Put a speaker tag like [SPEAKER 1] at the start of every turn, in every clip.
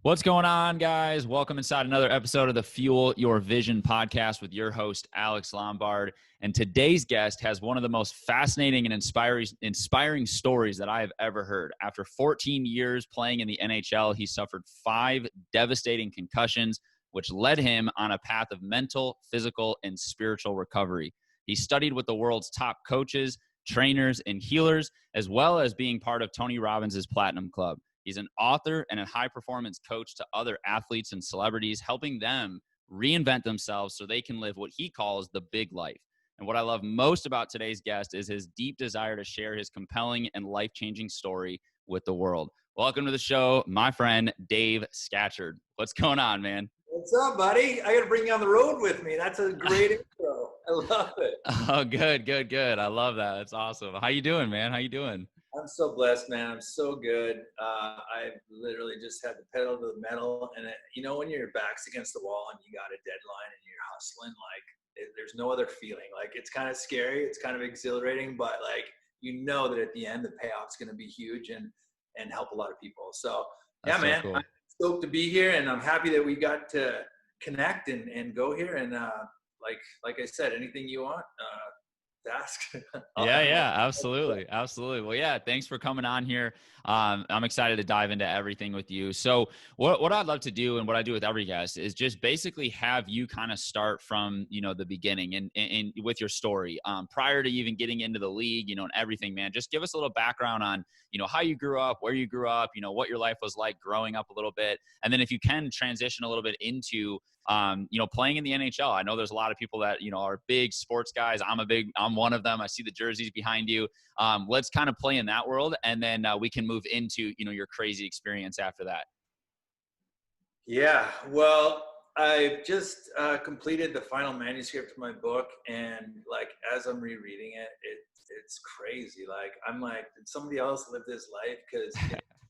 [SPEAKER 1] What's going on, guys? Welcome inside another episode of the Fuel Your Vision podcast with your host, Alex Lombard. And today's guest has one of the most fascinating and inspiring stories that I have ever heard. After 14 years playing in the NHL, he suffered 5 devastating concussions, which led him on a path of mental, physical, and spiritual recovery. He studied with the world's top coaches, trainers, and healers, as well as being part of Tony Robbins' Platinum Club. He's an author and a high-performance coach to other athletes and celebrities, helping them reinvent themselves so they can live what he calls the big life. And what I love most about today's guest is his deep desire to share his compelling and life-changing story with the world. Welcome to the show, my friend, Dave Scatchard. What's going on, man?
[SPEAKER 2] What's up, buddy? I got to bring you on the road with me. That's a great intro. I love it.
[SPEAKER 1] Oh, good. I love that. That's awesome. How you doing, man? How you doing?
[SPEAKER 2] I'm so blessed, man. I'm so good. I literally just had the pedal to the metal. And, when your back's against the wall and you got a deadline and you're hustling, there's no other feeling. It's kind of scary. It's kind of exhilarating. But, that at the end, the payoff's going to be huge and help a lot of people. So,
[SPEAKER 1] That's
[SPEAKER 2] man,
[SPEAKER 1] so cool.
[SPEAKER 2] I'm stoked to be here. And I'm happy that we got to connect and go here. And, like I said, anything you want, ask.
[SPEAKER 1] Yeah, absolutely. Well, yeah, thanks for coming on here. I'm excited to dive into everything with you. So what I'd love to do and what I do with every guest is just basically have you kind of start from, the beginning and with your story, prior to even getting into the league, and everything, man. Just give us a little background on, how you grew up, where you grew up, what your life was like growing up a little bit. And then if you can transition a little bit into, playing in the NHL. I know there's a lot of people that, are big sports guys. I'm one of them. I see the jerseys behind you. Let's kind of play in that world. And then we can move into, your crazy experience after that.
[SPEAKER 2] Yeah. Well, I just completed the final manuscript of my book. And as I'm rereading it, it's crazy. I'm like, did somebody else live this life? Because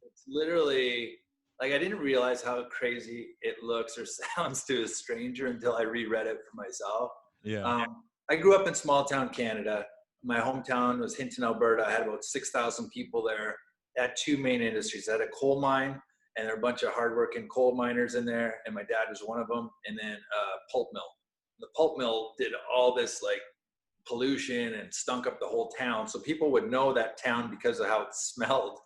[SPEAKER 2] it's literally I didn't realize how crazy it looks or sounds to a stranger until I reread it for myself.
[SPEAKER 1] Yeah.
[SPEAKER 2] I grew up in small town Canada. My hometown was Hinton, Alberta. I had about 6,000 people there. I had 2 main industries. I had a coal mine, and there were a bunch of hardworking coal miners in there, and my dad was one of them, and then a pulp mill. The pulp mill did all this pollution and stunk up the whole town. So people would know that town because of how it smelled.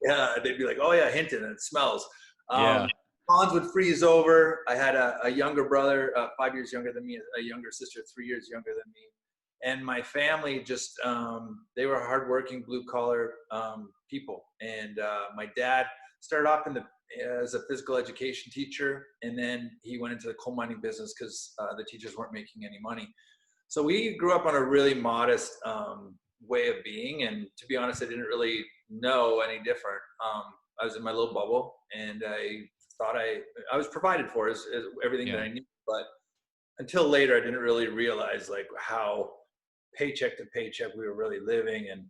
[SPEAKER 2] Yeah, they'd be like, oh yeah, Hinton, and it smells.
[SPEAKER 1] Yeah.
[SPEAKER 2] Ponds would freeze over. I had a younger brother, 5 years younger than me, a younger sister, 3 years younger than me. And my family just, they were hardworking, blue collar people. And my dad started off as a physical education teacher. And then he went into the coal mining business because the teachers weren't making any money. So we grew up on a really modest way of being. And to be honest, I didn't really know any different. I was in my little bubble, and I thought I was provided for as everything that I knew. But until later, I didn't really realize how paycheck to paycheck we were really living, and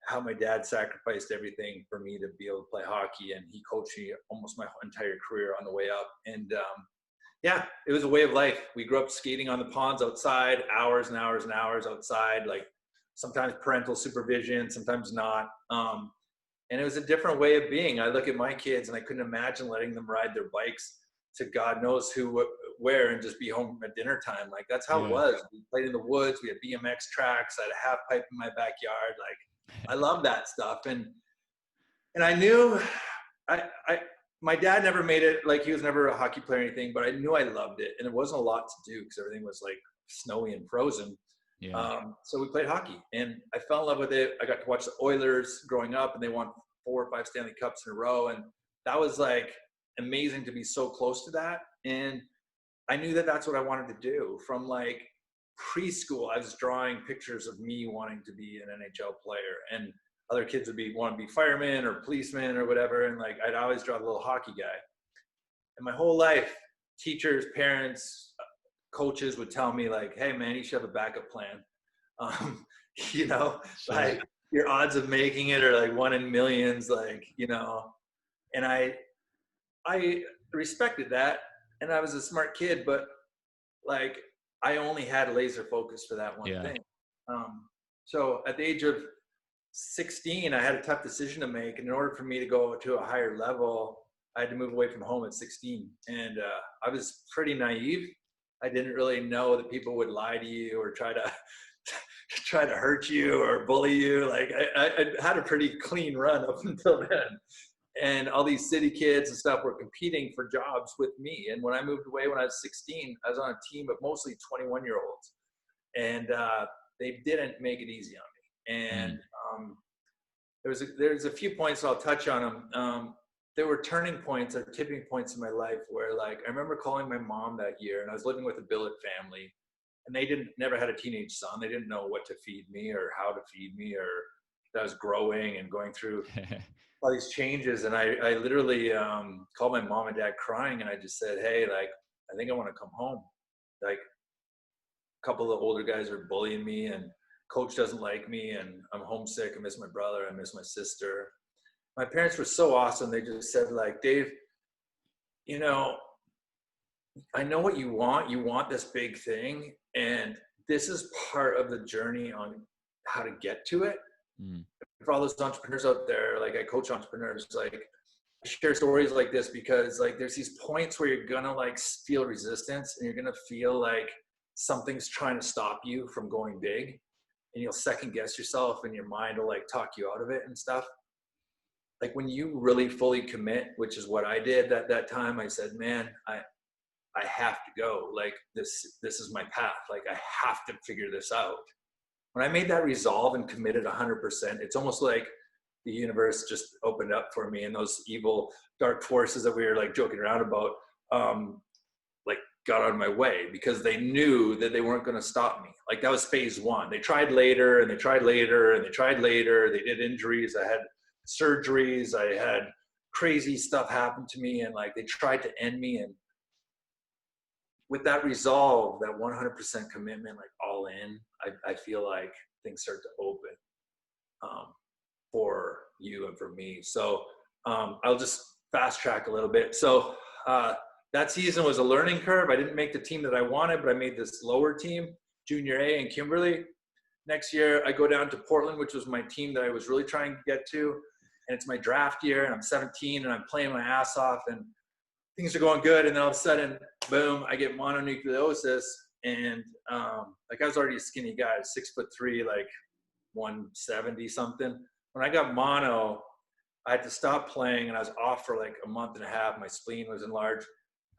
[SPEAKER 2] how my dad sacrificed everything for me to be able to play hockey. And he coached me almost my entire career on the way up. And yeah, it was a way of life. We grew up skating on the ponds outside, hours and hours and hours outside, sometimes parental supervision, sometimes not. And it was a different way of being. I look at my kids and I couldn't imagine letting them ride their bikes to God knows where and just be home at dinner time. That's how it was. We played in the woods. We had BMX tracks. I had a half pipe in my backyard. I love that stuff. And I knew my dad never made it, he was never a hockey player or anything, but I knew I loved it. And there wasn't a lot to do because everything was snowy and frozen.
[SPEAKER 1] Yeah.
[SPEAKER 2] So we played hockey, and I fell in love with it. I got to watch the Oilers growing up, and they won 4 or 5 Stanley Cups in a row. And that was amazing to be so close to that. And I knew that that's what I wanted to do. From preschool, I was drawing pictures of me wanting to be an NHL player, and other kids would want to be firemen or policemen or whatever. And I'd always draw the little hockey guy. And my whole life, teachers, parents, coaches would tell me hey man, you should have a backup plan.
[SPEAKER 1] Sure.
[SPEAKER 2] Your odds of making it are 1 in millions, and I respected that. And I was a smart kid, but I only had laser focus for that one thing. So at the age of 16, I had a tough decision to make. And in order for me to go to a higher level, I had to move away from home at 16. And I was pretty naive. I didn't really know that people would lie to you or try to hurt you or bully you. Like I had a pretty clean run up until then. And all these city kids and stuff were competing for jobs with me. And when I moved away when I was 16, I was on a team of mostly 21-year-olds. And they didn't make it easy on me. And there's a few points, I'll touch on them. There were turning points or tipping points in my life where, like, I remember calling my mom that year, and I was living with a billet family, and they never had a teenage son. They didn't know what to feed me or how to feed me, or that I was growing and going through all these changes. And I literally called my mom and dad crying, and I just said, hey, like, I think I want to come home. Like, a couple of the older guys are bullying me, and coach doesn't like me, and I'm homesick. I miss my brother. I miss my sister. My parents were so awesome. They just said, like, Dave, you know, I know what you want. You want this big thing, and this is part of the journey on how to get to it. For all those entrepreneurs out there, like, I coach entrepreneurs, like, I share stories like this because, like, there's these points where you're gonna, like, feel resistance, and you're gonna feel like something's trying to stop you from going big, and you'll second guess yourself, and your mind will, like, talk you out of it and stuff. Like, when you really fully commit, which is what I did at that time, I said, man, I have to go. Like, this is my path. Like, I have to figure this out. When I made that resolve and committed 100%, it's almost like the universe just opened up for me, and those evil dark forces that we were, like, joking around about, like, got out of my way, because they knew that they weren't going to stop me. Like, that was phase one. They tried later, and they tried later, and they tried later. They did injuries. I had surgeries. I had crazy stuff happen to me, and, like, they tried to end me. And with that resolve, that 100% commitment, like, all in, I feel like things start to open for you and for me. So I'll just fast track a little bit. So that season was a learning curve. I didn't make the team that I wanted, but I made this lower team, Junior A in Kimberly. Next year, I go down to Portland, which was my team that I was really trying to get to. And it's my draft year, and I'm 17, and I'm playing my ass off, and things are going good. And then all of a sudden, boom, I get mononucleosis. And like, I was already a skinny guy, 6'3", like 170 something. When I got mono, I had to stop playing, and I was off for like a month and a half. My spleen was enlarged.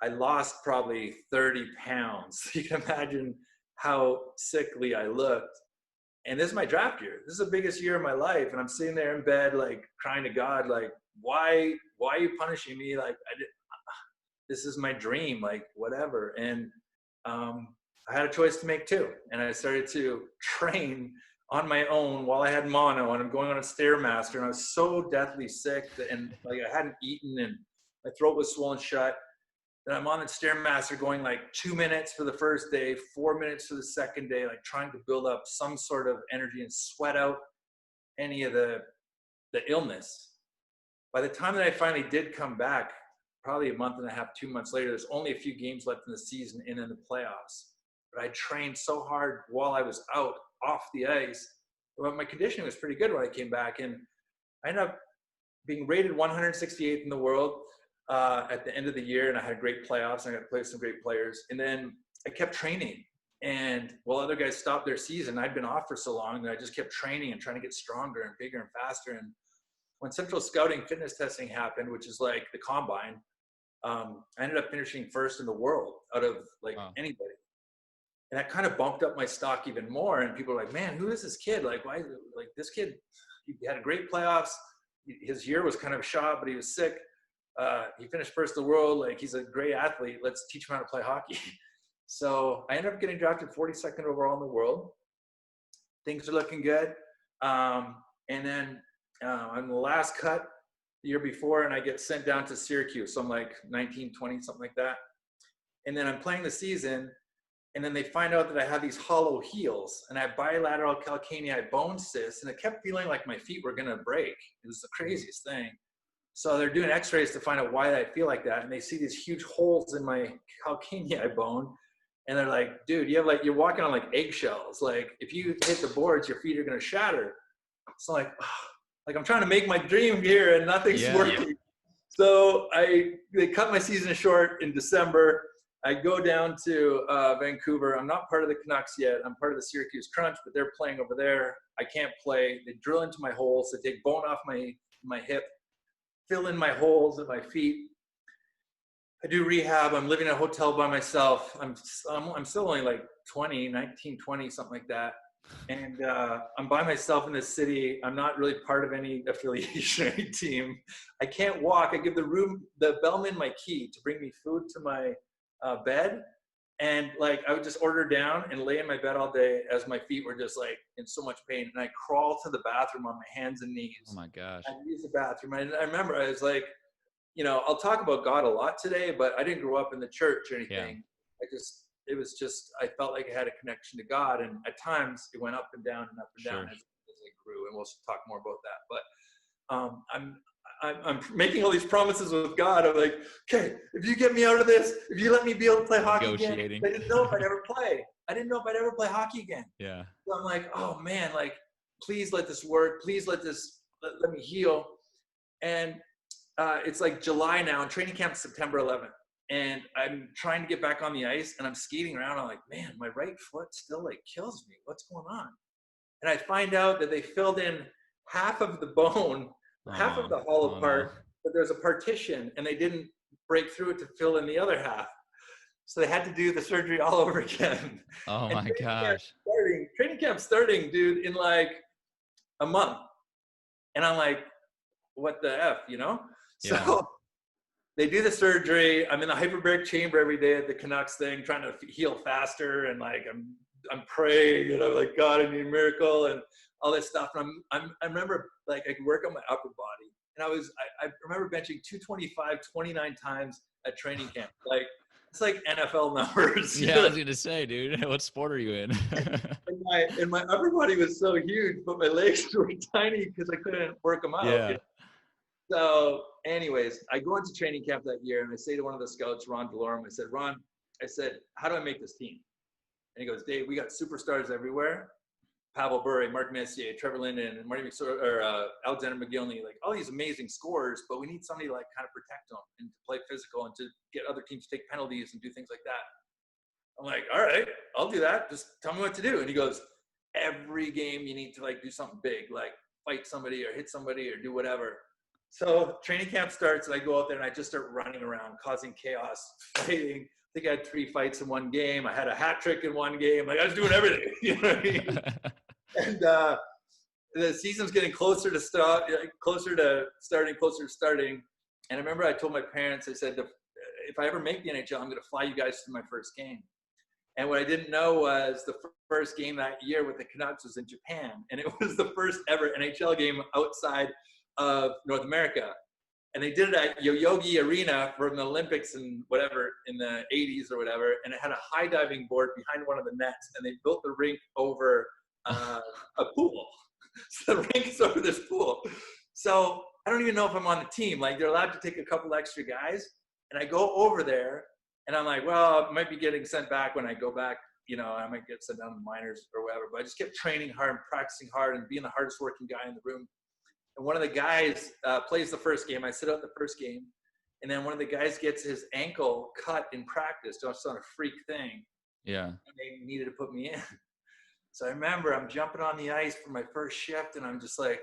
[SPEAKER 2] I lost probably 30 pounds. You can imagine how sickly I looked. And this is my draft year. This is the biggest year of my life. And I'm sitting there in bed, like, crying to God, like, why are you punishing me? Like, this is my dream, like, whatever. And I had a choice to make too. And I started to train on my own while I had mono, and I'm going on a Stairmaster, and I was so deathly sick and, like, I hadn't eaten, and my throat was swollen shut. And I'm on the Stairmaster going, like, 2 minutes for the first day, 4 minutes for the second day, like, trying to build up some sort of energy and sweat out any of the illness. By the time that I finally did come back, probably a month and a half, 2 months later, there's only a few games left in the season and in the playoffs. But I trained so hard while I was out off the ice. But my conditioning was pretty good when I came back. And I ended up being rated 168th in the world at the end of the year. And I had great playoffs, and I got to play with some great players. And then I kept training. And while other guys stopped their season, I'd been off for so long that I just kept training and trying to get stronger and bigger and faster. And when Central Scouting fitness testing happened, which is like the combine, I ended up finishing first in the world out of, like, anybody. And that kind of bumped up my stock even more. And people were like, man, who is this kid? Like, why, like, this kid, he had a great playoffs. His year was kind of shot, but he was sick. He finished first in the world. Like, he's a great athlete. Let's teach him how to play hockey. So I ended up getting drafted 42nd overall in the world. Things are looking good. And then I'm the last cut the year before, and I get sent down to Syracuse. So I'm like 19, 20, something like that. And then I'm playing the season, and then they find out that I have these hollow heels, and I have bilateral calcaneal bone cysts, and it kept feeling like my feet were going to break. It was the craziest thing. So they're doing x-rays to find out why I feel like that, and they see these huge holes in my calcaneal bone, and they're like, dude, you have, like, you're walking on, like, eggshells. Like, if you hit the boards, your feet are going to shatter. So, like, I'm trying to make my dream here, and nothing's working. So they cut my season short in December. I go down to Vancouver. I'm not part of the Canucks yet. I'm part of the Syracuse Crunch, but they're playing over there. I can't play. They drill into my holes. They take bone off my hip, fill in my holes at my feet. I do rehab. I'm living in a hotel by myself. I'm still only like 19, 20, something like that. And I'm by myself in this city. I'm not really part of any affiliation or any team. I can't walk. I give the bellman my key to bring me food to my bed. And like, I would just order down and lay in my bed all day as my feet were just like in so much pain. And I crawl to the bathroom on my hands and knees.
[SPEAKER 1] Oh my gosh.
[SPEAKER 2] I use the bathroom. I remember I was like, you know, I'll talk about God a lot today, but I didn't grow up in the church or anything. Yeah. I felt like I had a connection to God. And at times it went up and down and up and down as it grew. And we'll talk more about that. But I'm making all these promises with God. I'm like, okay, if you get me out of this, if you let me be able to play hockey again, I didn't know if I'd ever play. I didn't know if I'd ever play hockey again.
[SPEAKER 1] Yeah.
[SPEAKER 2] So I'm like, oh man, like, please let this work. Please let me heal. And it's like July now, and training camp's September 11th. And I'm trying to get back on the ice, and I'm skating around. I'm like, man, my right foot still like kills me. What's going on? And I find out that they filled in half of the bone, half of the hollow part, but there's a partition, and they didn't break through it to fill in the other half. So they had to do the surgery all over again.
[SPEAKER 1] Oh my gosh.
[SPEAKER 2] Training camp starting, dude, in like a month. And I'm like, what the F, you know?
[SPEAKER 1] Yeah.
[SPEAKER 2] So they do the surgery. I'm in the hyperbaric chamber every day at the Canucks thing, trying to heal faster. And like, I'm praying, and I'm like, God, I need a miracle and all this stuff. And I remember like I could work on my upper body. And I remember benching 225, 29 times at training camp. Like, it's like NFL numbers.
[SPEAKER 1] Yeah, I was going to say, dude, what sport are you in?
[SPEAKER 2] and my upper body was so huge, but my legs were tiny because I couldn't work them out.
[SPEAKER 1] Yeah.
[SPEAKER 2] So anyways, I go into training camp that year, and I say to one of the scouts, Ron DeLorme, I said, Ron, how do I make this team? And he goes, Dave, we got superstars everywhere. Pavel Bure, Mark Messier, Trevor Linden, and Alexander McGillney, like all these amazing scorers, but we need somebody to like kind of protect them and to play physical and to get other teams to take penalties and do things like that. I'm like, all right, I'll do that. Just tell me what to do. And he goes, every game you need to like do something big, like fight somebody or hit somebody or do whatever. So training camp starts, and I go out there and I just start running around, causing chaos, fighting. I think I had 3 fights in one game. I had a hat trick in one game. Like, I was doing everything. You know what I mean? And the season's getting closer to starting. And I remember I told my parents, I said, if I ever make the NHL, I'm going to fly you guys to my first game. And what I didn't know was the first game that year with the Canucks was in Japan. And it was the first ever NHL game outside of North America. And they did it at Yoyogi Arena from the Olympics and whatever in the 80s or whatever. And it had a high diving board behind one of the nets. And they built the rink over a pool. So the rink is over this pool. So I don't even know if I'm on the team. Like, they're allowed to take a couple extra guys. And I go over there, and I'm like, well, I might be getting sent back when I go back. You know, I might get sent down to the minors or whatever. But I just kept training hard and practicing hard and being the hardest working guy in the room. And one of the guys plays the first game. I sit out the first game. And then one of the guys gets his ankle cut in practice. Just on a freak thing.
[SPEAKER 1] Yeah.
[SPEAKER 2] And they needed to put me in. So I remember I'm jumping on the ice for my first shift, and I'm just like,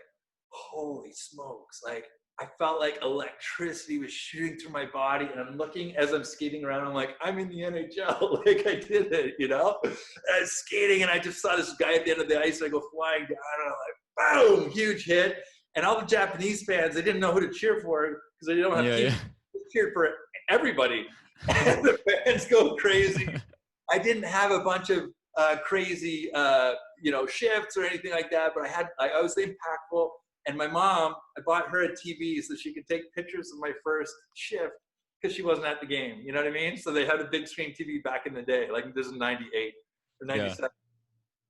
[SPEAKER 2] holy smokes. Like, I felt like electricity was shooting through my body, and I'm looking as I'm skating around. I'm like, I'm in the NHL. Like, I did it, you know? And I was skating, and I just saw this guy at the end of the ice. And I go flying down, and I'm like, boom, huge hit. And all the Japanese fans, they didn't know who to cheer for because they don't have teams. They cheered for everybody. And the fans go crazy. I didn't have a bunch of crazy, shifts or anything like that, but I was impactful. And my mom, I bought her a TV so she could take pictures of my first shift because she wasn't at the game. You know what I mean? So they had a big screen TV back in the day, like this is 98 or 97. Yeah.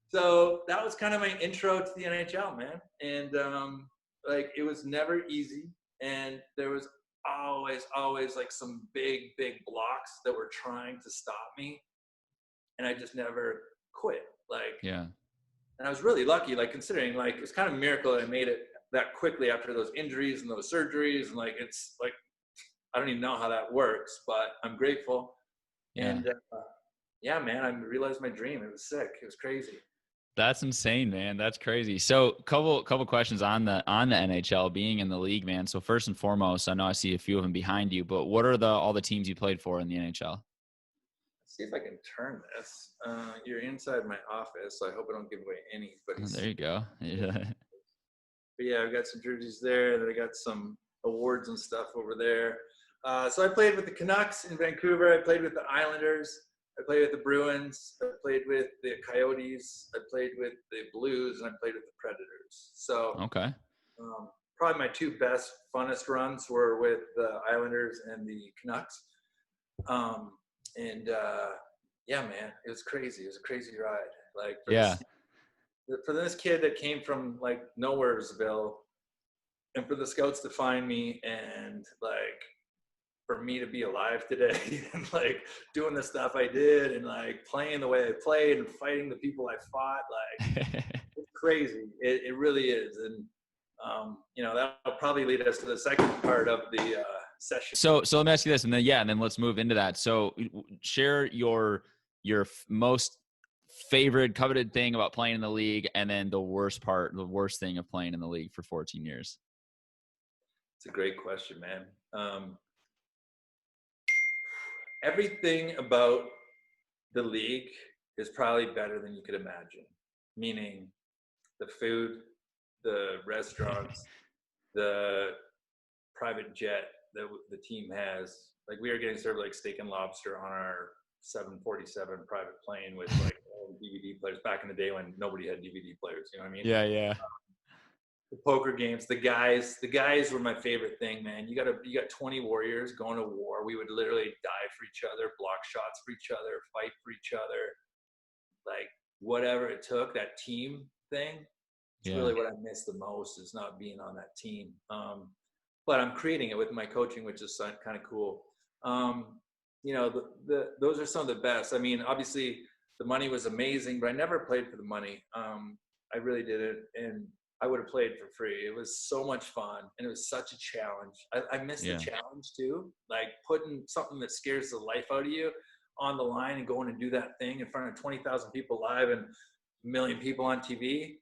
[SPEAKER 2] So that was kind of my intro to the NHL, man. And it was never easy. And there was always like some big blocks that were trying to stop me. And I just never quit. And I was really lucky, like, considering, like, it's kind of a miracle that I made it that quickly after those injuries and those surgeries. And like, it's like, I don't even know how that works, but I'm grateful.
[SPEAKER 1] Yeah.
[SPEAKER 2] And yeah, man, I realized my dream. It was sick. It was crazy.
[SPEAKER 1] That's insane, man. That's crazy. So couple questions on the NHL, being in the league, man. So first and foremost, I know I see a few of them behind you, but what are all the teams you played for in the NHL?
[SPEAKER 2] Let's see if I can turn this. You're inside my office, so I hope I don't give away anybody's.
[SPEAKER 1] There you go. Yeah.
[SPEAKER 2] But yeah, I've got some jerseys there. Then I got some awards and stuff over there. So I played with the Canucks in Vancouver. I played with the Islanders. I played with the Bruins. I played with the Coyotes. I played with the Blues, and I played with the Predators. So
[SPEAKER 1] Okay.
[SPEAKER 2] Probably my two best, funnest runs were with the Islanders and the Canucks. Yeah, man, it was crazy. It was a crazy ride. Like, for this kid that came from like Nowheresville, and for the scouts to find me, and like for me to be alive today, and like doing the stuff I did, and like playing the way I played, and fighting the people I fought, like it's crazy. It really is. And that'll probably lead us to the second part of the session.
[SPEAKER 1] So let me ask you this, and then let's move into that. So share your most favorite coveted thing about playing in the league, and then the worst thing of playing in the league for 14 years.
[SPEAKER 2] It's a great question, man. Everything about the league is probably better than you could imagine. Meaning the food, the restaurants, the private jet that the team has. Like, we are getting served like steak and lobster on our 747 private plane with like all the DVD players back in the day when nobody had DVD players. You know what I mean?
[SPEAKER 1] Yeah.
[SPEAKER 2] The poker games, the guys were my favorite thing, man. You got 20 warriors going to war. We would literally die for each other, block shots for each other, fight for each other, like whatever it took. That team thing, it's really what I miss the most, is not being on that team. But I'm creating it with my coaching, which is kind of cool. Those are some of the best. I mean, obviously the money was amazing, but I never played for the money. I really didn't, and I would have played for free. It was so much fun, and it was such a challenge. I miss the challenge too, like putting something that scares the life out of you on the line and going to do that thing in front of 20,000 people live and 1 million people on TV,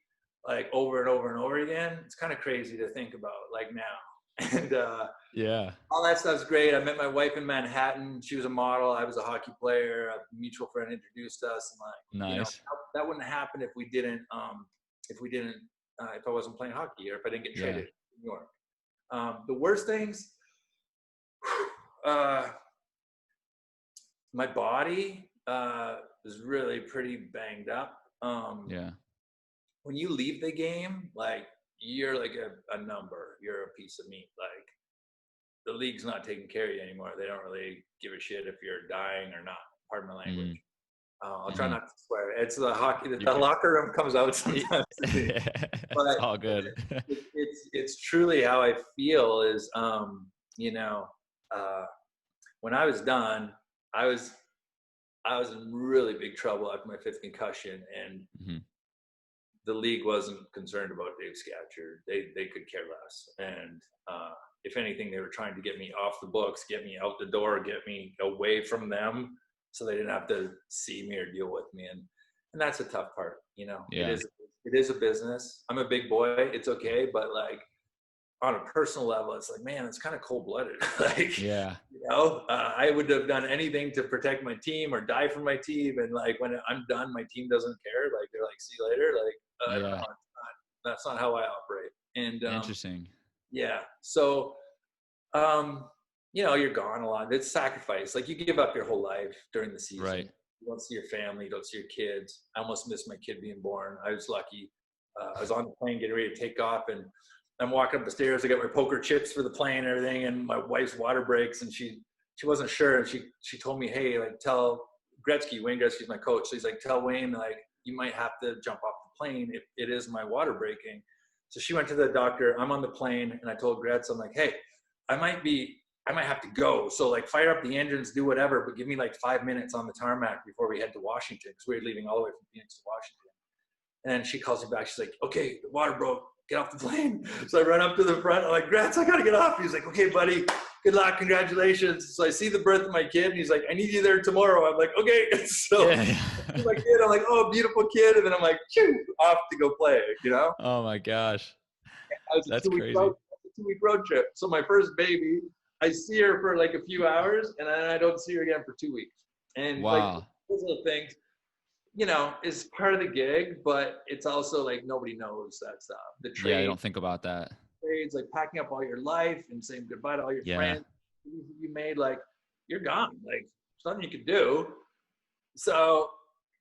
[SPEAKER 2] like over and over and over again. It's kind of crazy to think about, like, now. And all that stuff's great. I met my wife in Manhattan. She was a model. I was a hockey player. A mutual friend introduced us, and like,
[SPEAKER 1] nice.
[SPEAKER 2] That wouldn't happen if I wasn't playing hockey, or if I didn't get traded to New York. The worst things, my body is really pretty banged up. When you leave the game, like, you're like a number. You're a piece of meat. Like, the league's not taking care of you anymore. They don't really give a shit if you're dying or not. Pardon my language. I'll try not to swear. It's the hockey. The locker room comes out sometimes. But
[SPEAKER 1] it's all good.
[SPEAKER 2] it's truly how I feel. Is when I was done, I was in really big trouble after my 5th concussion, and the league wasn't concerned about Dave Scatchard. They could care less. And if anything, they were trying to get me off the books, get me out the door, get me away from them, so they didn't have to see me or deal with me. And that's a tough part, It is a business. I'm a big boy. It's okay. But like, on a personal level, it's like, man, it's kind of cold-blooded. Like, I would have done anything to protect my team or die for my team. And like, when I'm done, my team doesn't care. Like, they're like, see you later. Like, no, that's not how I operate. And
[SPEAKER 1] interesting.
[SPEAKER 2] Yeah. So, you're gone a lot. It's sacrifice. Like, you give up your whole life during the season.
[SPEAKER 1] Right.
[SPEAKER 2] You don't see your family. You don't see your kids. I almost missed my kid being born. I was lucky. I was on the plane getting ready to take off, and I'm walking up the stairs. I got my poker chips for the plane and everything, and my wife's water breaks, and she wasn't sure, and she told me, hey, like, tell Wayne Gretzky's my coach. So he's like, tell Wayne, like, you might have to jump off the plane if it is my water breaking. So she went to the doctor. I'm on the plane, and I told Gretz, I'm like, hey, I might have to go. So like, fire up the engines, do whatever, but give me like 5 minutes on the tarmac before we head to Washington, because we were leaving all the way from Phoenix to Washington. And she calls me back. She's like, okay, the water broke. Get off the plane. So I run up to the front. I'm like, Gretz, I got to get off. He's like, okay, buddy, good luck, congratulations. So I see the birth of my kid, and he's like, I need you there tomorrow. I'm like, okay. So I see my kid, I'm like, oh, beautiful kid. And then I'm like, shoo, off to go play, you know?
[SPEAKER 1] Oh my gosh.
[SPEAKER 2] I was
[SPEAKER 1] That's
[SPEAKER 2] a 2-week
[SPEAKER 1] crazy.
[SPEAKER 2] two-week road trip. So my first baby, I see her for like a few hours, and then I don't see her again for 2 weeks. And like
[SPEAKER 1] Wow.
[SPEAKER 2] those little things, you know, is part of the gig, but it's also like nobody knows that stuff. The
[SPEAKER 1] Yeah, I
[SPEAKER 2] trade,
[SPEAKER 1] don't think about that.
[SPEAKER 2] trades, like packing up all your life and saying goodbye to all your
[SPEAKER 1] Yeah.
[SPEAKER 2] friends you made, like you're gone. Like there's nothing you could do. So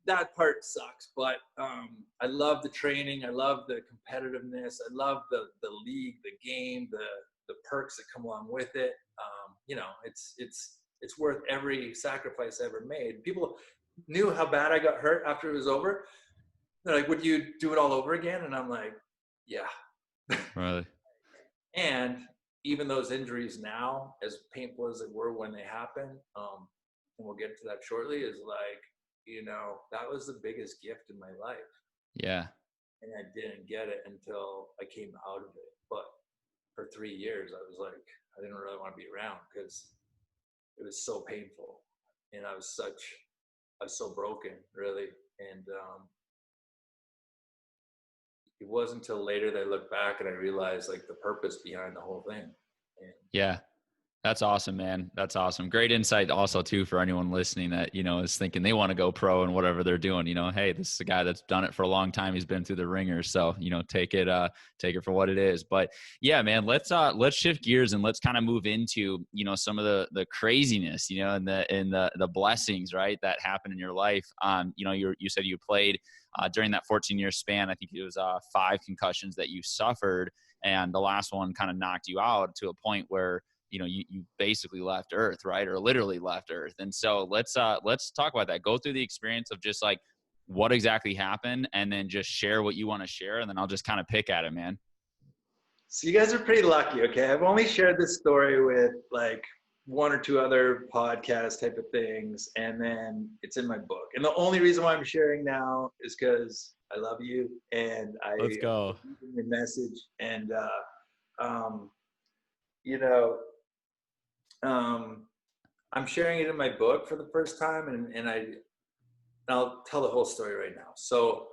[SPEAKER 2] that part sucks, but I love the training. I love the competitiveness. I love the league, the game, the perks that come along with it. You know, it's worth every sacrifice I ever made. People knew how bad I got hurt after it was over. They're like, would you do it all over again? And I'm like, yeah.
[SPEAKER 1] Really?
[SPEAKER 2] And even those injuries now, as painful as they were when they happened, and we'll get to that shortly, is like, you know, that was the biggest gift in my life.
[SPEAKER 1] Yeah.
[SPEAKER 2] And I didn't get it until I came out of it. But for 3 years, I was like, I didn't really want to be around because it was so painful. And I was so broken, really. And it wasn't until later that I looked back and I realized like the purpose behind the whole thing. And
[SPEAKER 1] Yeah. That's awesome, man. That's awesome. Great insight also too for anyone listening that, you know, is thinking they want to go pro in whatever they're doing. You know, hey, this is a guy that's done it for a long time. He's been through the ringer. So, you know, take it for what it is. But yeah, man, let's shift gears and let's kind of move into, you know, some of the craziness, you know, and the blessings, right, that happened in your life. You know, you said you played during that 14-year span. I think it was 5 concussions that you suffered, and the last one kind of knocked you out to a point where, you know, you basically left Earth, right? Or literally left Earth. And so let's talk about that. Go through the experience of just like what exactly happened, and then just share what you want to share. And then I'll just kind of pick at it, man.
[SPEAKER 2] so you guys are pretty lucky. Okay. I've only shared this story with like 1 or 2 other podcast type of things. And then it's in my book. And the only reason why I'm sharing now is because I love you and
[SPEAKER 1] Let's go.
[SPEAKER 2] your message. And, you know, I'm sharing it in my book for the first time, and I'll tell the whole story right now. So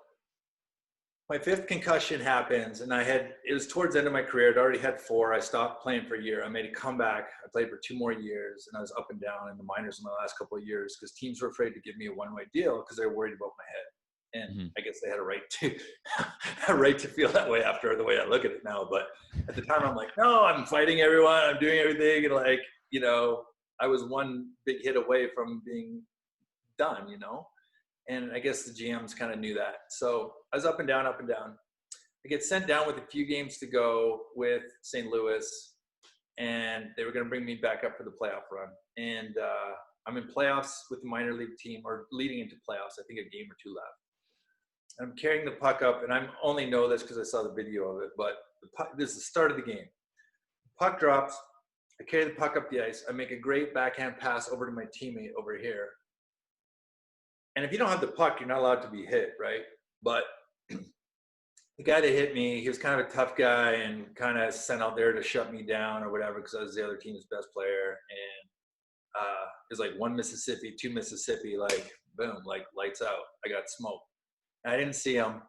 [SPEAKER 2] my 5th concussion happens, and it was towards the end of my career. I'd already had 4. I stopped playing for a year. I made a comeback. I played for 2 more years, and I was up and down in the minors in my last couple of years because teams were afraid to give me a one-way deal because they were worried about my head. And I guess they had a right to feel that way after the way I look at it now. But at the time, I'm like, no, I'm fighting everyone. I'm doing everything, and like, you know, I was one big hit away from being done, you know? And I guess the GMs kind of knew that. So I was up and down, up and down. I get sent down with a few games to go with St. Louis, and they were going to bring me back up for the playoff run. And I'm in playoffs with the minor league team, or leading into playoffs, I think a game or 2 left. I'm carrying the puck up, and I only know this because I saw the video of it, but this is the start of the game. Puck drops. I carry the puck up the ice. I make a great backhand pass over to my teammate over here. And if you don't have the puck, you're not allowed to be hit, right? But the guy that hit me, he was kind of a tough guy and kind of sent out there to shut me down or whatever because I was the other team's best player. And it was like 1 Mississippi, 2 Mississippi, like boom, like lights out. I got smoked. I didn't see him.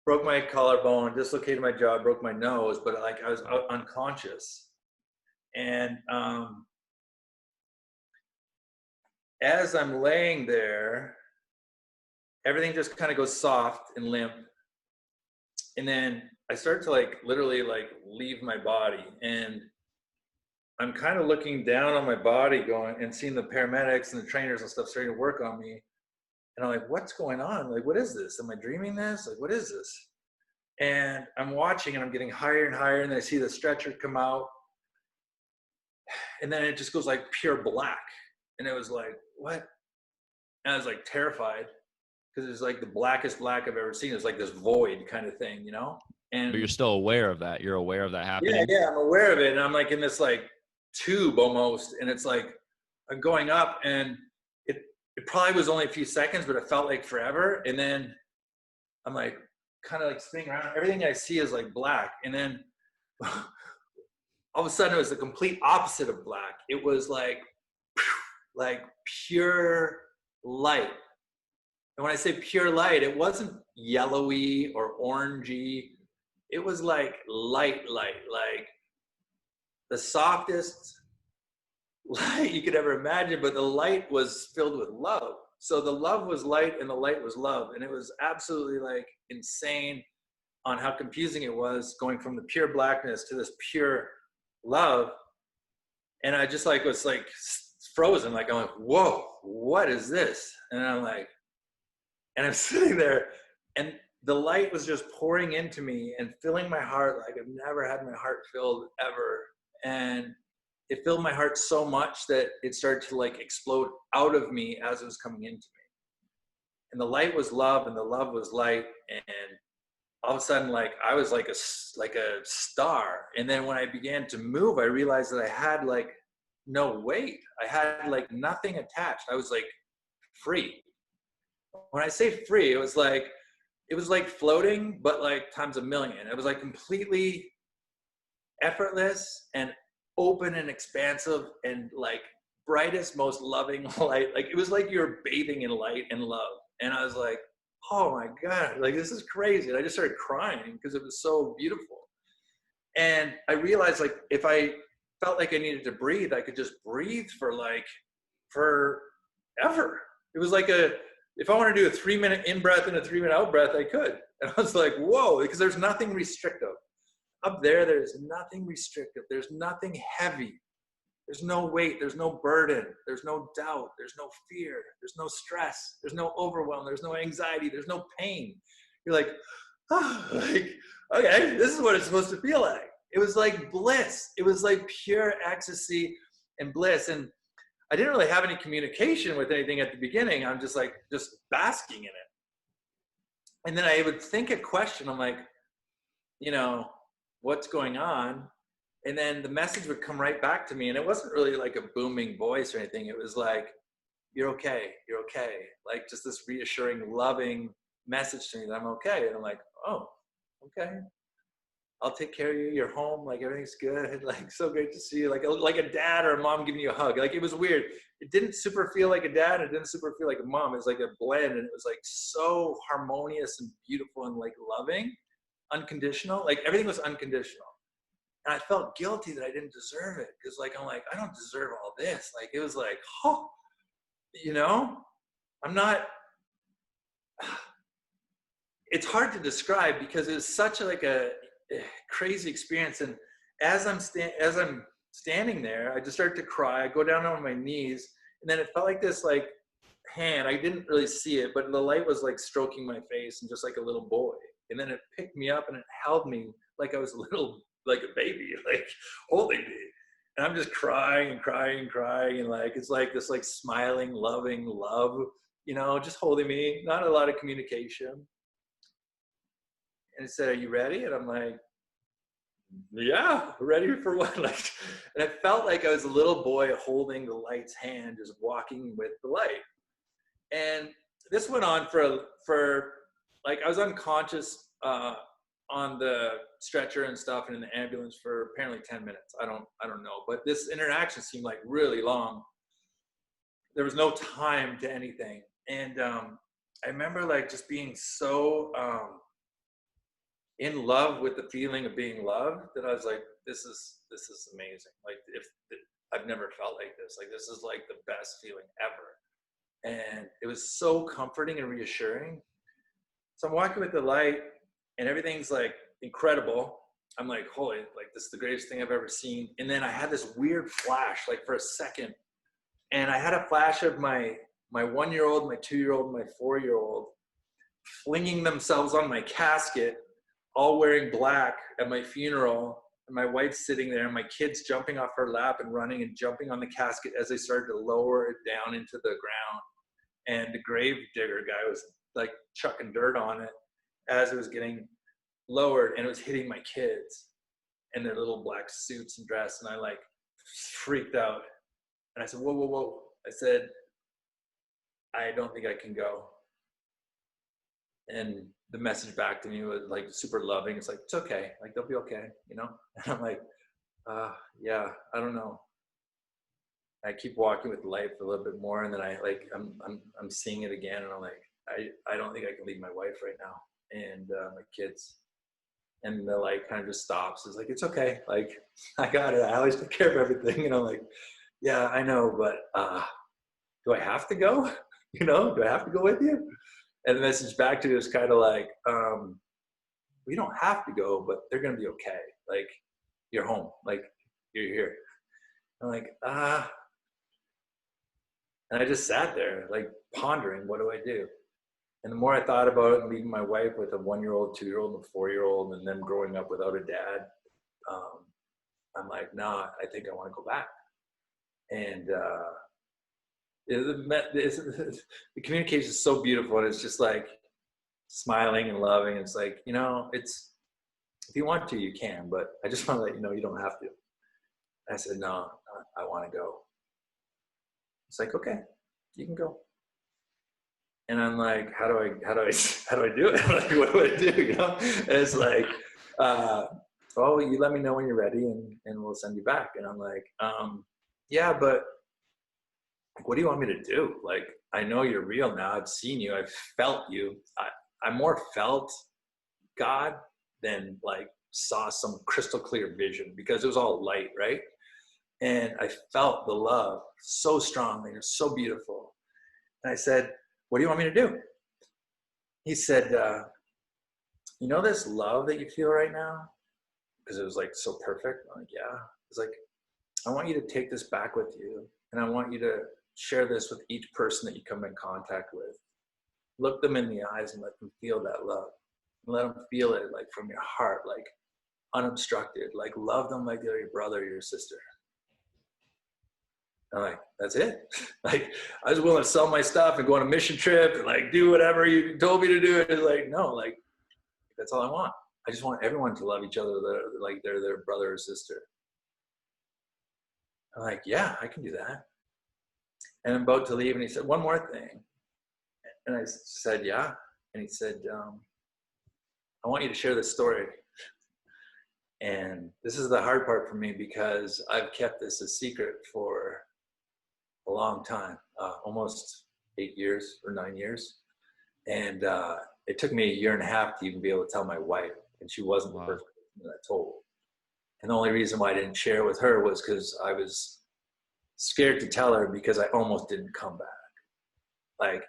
[SPEAKER 2] Broke my collarbone, dislocated my jaw, broke my nose, but like I was unconscious. And as I'm laying there, everything just kind of goes soft and limp. And then I start to like literally like leave my body. And I'm kind of looking down on my body going and seeing the paramedics and the trainers and stuff starting to work on me. And I'm like, what's going on? Like, what is this? Am I dreaming this? Like, what is this? And I'm watching and I'm getting higher and higher. And I see the stretcher come out. And then it just goes like pure black. And it was like, what? And I was like terrified because it's like the blackest black I've ever seen. It's like this void kind of thing, you know? And
[SPEAKER 1] But you're still aware of that. You're aware of that happening.
[SPEAKER 2] Yeah, I'm aware of it. And I'm like in this like tube almost. And it's like I'm going up, and it probably was only a few seconds, but it felt like forever. And then I'm like kind of like spinning around. Everything I see is like black. And then all of a sudden it was the complete opposite of black. It was like pure light. And when I say pure light, it wasn't yellowy or orangey. It was like light, like the softest light you could ever imagine, but the light was filled with love. So the love was light and the light was love. And it was absolutely like insane on how confusing it was going from the pure blackness to this pure love. And I just like was like frozen. Like, I'm like, whoa, what is this? And I'm like, and I'm sitting there and the light was just pouring into me and filling my heart like I've never had my heart filled ever. And it filled my heart so much that it started to like explode out of me as it was coming into me. And the light was love and the love was light. And all of a sudden, like I was like a star. And then when I began to move, I realized that I had like no weight. I had like nothing attached. I was like free. When I say free, it was like floating, but like times a million. It was like completely effortless and open and expansive and like brightest, most loving light. Like it was like you're bathing in light and love. And I was like, oh my God, like this is crazy. And I just started crying because it was so beautiful. And I realized like if I felt like I needed to breathe, I could just breathe for like forever. It was like if I want to do a 3-minute in-breath and a 3-minute out-breath, I could. And I was like, whoa, because there's nothing restrictive. Up there's nothing restrictive. There's nothing heavy. There's no weight. There's no burden. There's no doubt. There's no fear. There's no stress. There's no overwhelm. There's no anxiety. There's no pain. You're like, oh, like, okay, this is what it's supposed to feel like. It was like bliss. It was like pure ecstasy and bliss. And I didn't really have any communication with anything at the beginning. I'm just basking in it. And then I would think a question. I'm like, what's going on? And then the message would come right back to me. And it wasn't really like a booming voice or anything. It was like, you're okay. You're okay. Like just this reassuring, loving message to me that I'm okay. And I'm like, oh, okay. I'll take care of you. You're home. Like everything's good. Like so great to see you. Like a dad or a mom giving you a hug. Like it was weird. It didn't super feel like a dad. It didn't super feel like a mom. It was like a blend. And it was like so harmonious and beautiful and like loving, unconditional. Like everything was unconditional. And I felt guilty that I didn't deserve it. Because like, I'm like, I don't deserve all this. Like it was like, oh, I'm not, it's hard to describe because it was such a crazy experience. And as I'm standing there, I just started to cry. I go down on my knees, and then it felt like this like hand. I didn't really see it, but the light was like stroking my face and just like a little boy. And then it picked me up and it held me like I was like a baby, like holding me. And I'm just crying and crying and crying. And like, it's like this like smiling, loving love, just holding me, not a lot of communication. And it said, are you ready? And I'm like, yeah, ready for what? Like, and it felt like I was a little boy holding the light's hand, just walking with the light. And this went on for like, I was unconscious on the stretcher and stuff and in the ambulance for apparently 10 minutes. I don't know, but this interaction seemed like really long. There was no time to anything. And I remember like just being so in love with the feeling of being loved that I was like, this is amazing. Like I've never felt like this. Like this is like the best feeling ever. And it was so comforting and reassuring. So I'm walking with the light and everything's like incredible. I'm like, holy, like this is the greatest thing I've ever seen. And then I had this weird flash, like for a second. And I had a flash of my 1-year-old, my 2-year-old, my 4-year-old flinging themselves on my casket, all wearing black at my funeral, and my wife's sitting there, and my kids jumping off her lap and running and jumping on the casket as they started to lower it down into the ground. And the grave digger guy was like chucking dirt on it as it was getting lowered, and it was hitting my kids in their little black suits and dress. And I like freaked out. And I said, whoa, whoa, whoa. I said, I don't think I can go. And the message back to me was like super loving. It's like, it's okay. Like, they'll be okay, And I'm like, Yeah, I don't know. I keep walking with life a little bit more, and then I'm seeing it again, and I'm like, I don't think I can leave my wife right now, and my kids, and the light kind of just stops. It's like, it's okay, like I got it. I always take care of everything, and I'm like, yeah, I know, but do I have to go? Do I have to go with you? And the message back to you is kind of like, we don't have to go, but they're gonna be okay. Like, you're home, like you're here. I'm like, and I just sat there, like pondering, what do I do? And the more I thought about it, and leaving my wife with a 1-year-old, 2-year-old, and a 4-year-old, and them growing up without a dad, I'm like, nah, I think I want to go back. And the communication is so beautiful, and it's just like smiling and loving. It's like, it's, if you want to, you can, but I just want to let you know you don't have to. I said, no, I want to go. It's like, okay, you can go. And I'm like, how do I do it? Like, what do I do? And it's like, well, you let me know when you're ready, and we'll send you back. And I'm like, yeah, but what do you want me to do? Like, I know you're real now. I've seen you. I've felt you. I more felt God than like saw some crystal clear vision, because it was all light, right? And I felt the love so strongly. It was so beautiful. And I said, what do you want me to do? He said, this love that you feel right now? Because it was like so perfect. I'm like, yeah. It's like, I want you to take this back with you, and I want you to share this with each person that you come in contact with. Look them in the eyes and let them feel that love. And let them feel it like from your heart, like unobstructed. Like, love them like they're your brother or your sister. I'm like, that's it? Like, I was willing to sell my stuff and go on a mission trip and like do whatever you told me to do. It's like, no, like, that's all I want. I just want everyone to love each other like they're their brother or sister. I'm like, yeah, I can do that. And I'm about to leave, and he said, one more thing. And I said, yeah. And he said, I want you to share this story. And this is the hard part for me, because I've kept this a secret for a long time, almost 8 years or 9 years. And it took me 1.5 years to even be able to tell my wife, and she wasn't the first person that I told. And the only reason why I didn't share with her was because I was scared to tell her, because I almost didn't come back. Like,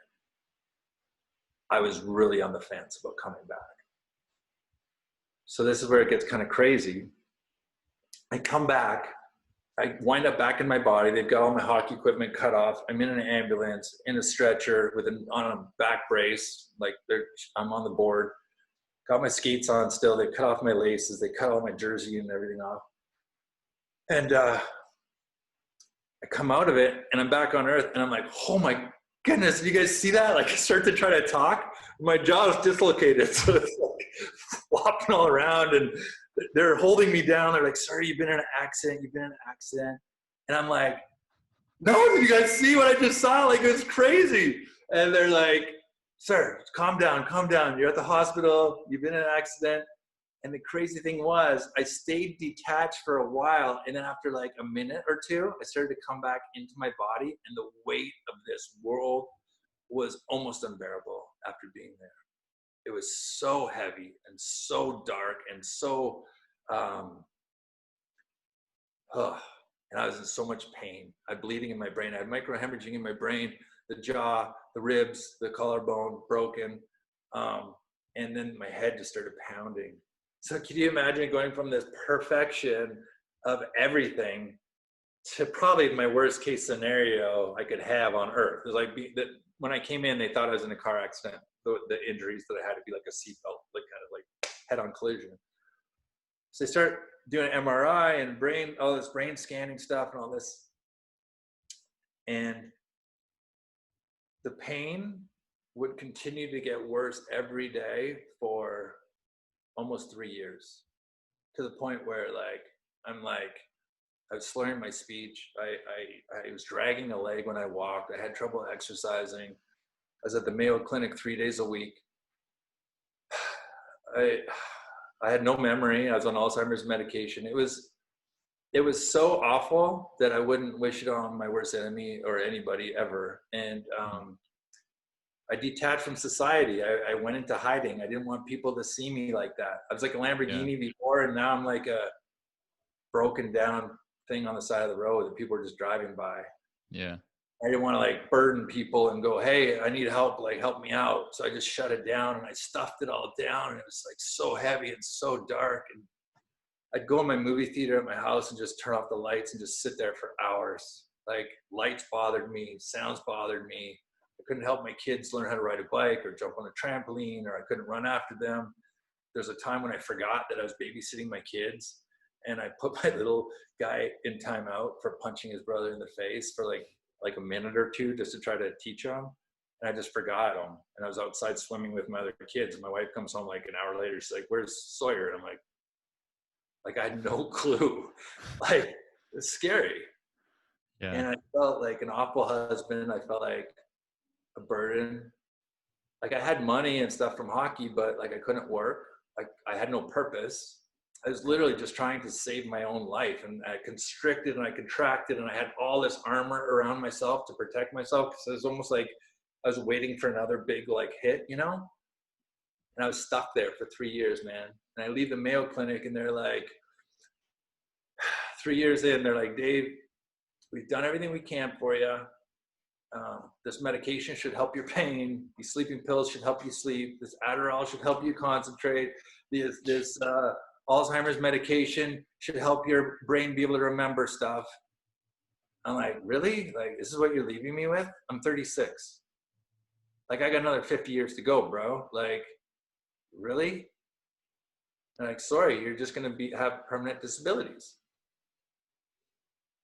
[SPEAKER 2] I was really on the fence about coming back. So this is where it gets kind of crazy. I come back, I wind up back in my body. They've got all my hockey equipment cut off. I'm in an ambulance, in a stretcher on a back brace. Like, I'm on the board. Got my skates on still. They cut off my laces. They cut all my jersey and everything off. And I come out of it, and I'm back on earth, and I'm like, oh my goodness, you guys see that? Like, I start to try to talk. My jaw is dislocated. So it's like flopping all around, and they're holding me down. They're like, sorry, you've been in an accident. And I'm like, no, did you guys see what I just saw? Like, it was crazy. And they're like, sir, calm down. You're at the hospital. You've been in an accident. And the crazy thing was, I stayed detached for a while. And then after like a minute or two, I started to come back into my body. And the weight of this world was almost unbearable after being there. It was so heavy and so dark and so, and I was in so much pain. I had bleeding in my brain. I had microhemorrhaging in my brain, the jaw, the ribs, the collarbone broken. And then my head just started pounding. So can you imagine going from this perfection of everything to probably my worst case scenario I could have on earth? It was like when I came in, they thought I was in a car accident. The injuries that I had to be like a seatbelt, like kind of like head-on collision. So they start doing MRI and all this brain scanning stuff and all this. And the pain would continue to get worse every day for almost 3 years, to the point where I was slurring my speech. I was dragging a leg when I walked. I had trouble exercising. I was at the Mayo Clinic 3 days a week. I had no memory. I was on Alzheimer's medication. It was it was so awful that I wouldn't wish it on my worst enemy or anybody ever. And I detached from society. I went into hiding. I didn't want people to see me like that. I was like a Lamborghini before, and now I'm like a broken down thing on the side of the road that people are just driving by.
[SPEAKER 1] Yeah.
[SPEAKER 2] I didn't want to like burden people and go, hey, I need help, like help me out. So I just shut it down and I stuffed it all down, and it was like so heavy and so dark. And I'd go in my movie theater at my house and just turn off the lights and just sit there for hours. Like lights bothered me, sounds bothered me. I couldn't help my kids learn how to ride a bike or jump on a trampoline, or I couldn't run after them. There's a time when I forgot that I was babysitting my kids, and I put my little guy in timeout for punching his brother in the face for like a minute or two just to try to teach him. And I just forgot him. And I was outside swimming with my other kids. And my wife comes home like an hour later. She's like, where's Sawyer? And I'm like I had no clue. Like, it's scary.
[SPEAKER 1] Yeah.
[SPEAKER 2] And I felt like an awful husband. I felt like a burden. Like I had money and stuff from hockey, but like I couldn't work. I had no purpose. I was literally just trying to save my own life, and I constricted and I contracted, and I had all this armor around myself to protect myself. So it was almost like I was waiting for another big like hit, you know? And I was stuck there for 3 years, man. And I leave the Mayo Clinic and they're like, 3 years in, they're like, Dave, we've done everything we can for you. This medication should help your pain. These sleeping pills should help you sleep. This Adderall should help you concentrate. This Alzheimer's medication should help your brain be able to remember stuff. I'm like, really? Like, this is what you're leaving me with? I'm 36. Like, I got another 50 years to go, bro. Like, really? And like, sorry, you're just gonna have permanent disabilities.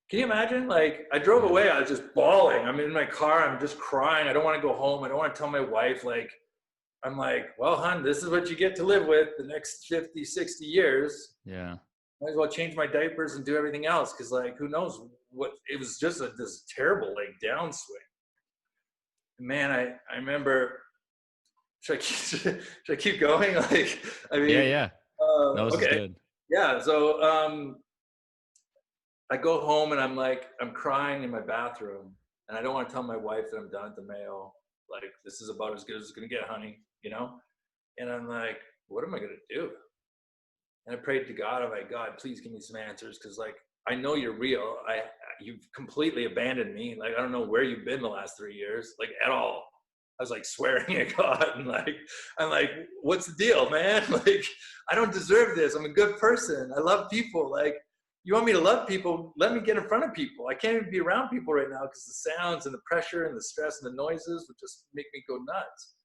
[SPEAKER 2] Can you imagine? Like, I drove away, I was just bawling. I'm in my car, I'm just crying. I don't want to go home. I don't want to tell my wife, like, I'm like, well, hon, this is what you get to live with the next 50, 60 years.
[SPEAKER 1] Yeah.
[SPEAKER 2] Might as well change my diapers and do everything else. Cause like, who knows what, it was just this terrible like downswing. Man, I remember, should I keep going? Like, I mean,
[SPEAKER 1] Yeah. No, this is good.
[SPEAKER 2] Yeah. So, I go home and I'm like, I'm crying in my bathroom, and I don't want to tell my wife that I'm done at the Mayo. Like, this is about as good as it's going to get, honey, you know? And I'm like, what am I going to do? And I prayed to God. I'm like, God, please give me some answers. Cause like, I know you're real. You've completely abandoned me. Like, I don't know where you've been the last 3 years, like at all. I was like swearing at God, and like, I'm like, what's the deal, man? Like, I don't deserve this. I'm a good person. I love people. Like, you want me to love people? Let me get in front of people. I can't even be around people right now because the sounds and the pressure and the stress and the noises would just make me go nuts.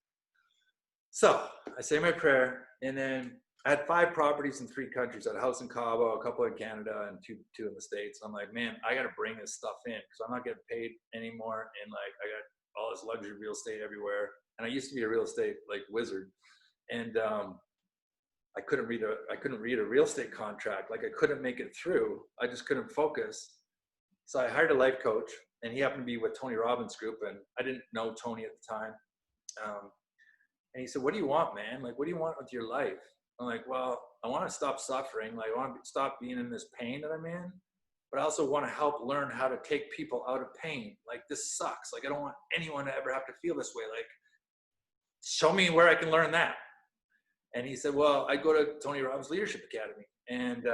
[SPEAKER 2] So I say my prayer, and then I had 5 properties in 3 countries. I had a house in Cabo, a couple in Canada, and two in the States. I'm like, man, I got to bring this stuff in because I'm not getting paid anymore. And like, I got all this luxury real estate everywhere. And I used to be a real estate like wizard. And I couldn't read a real estate contract. Like, I couldn't make it through. I just couldn't focus. So I hired a life coach, and he happened to be with Tony Robbins group. And I didn't know Tony at the time. And he said, what do you want, man? Like, what do you want with your life? I'm like, well, I want to stop suffering. Like, I want to stop being in this pain that I'm in, but I also want to help learn how to take people out of pain. Like, this sucks. Like, I don't want anyone to ever have to feel this way. Like, show me where I can learn that. And he said, well, I go to Tony Robbins Leadership Academy. And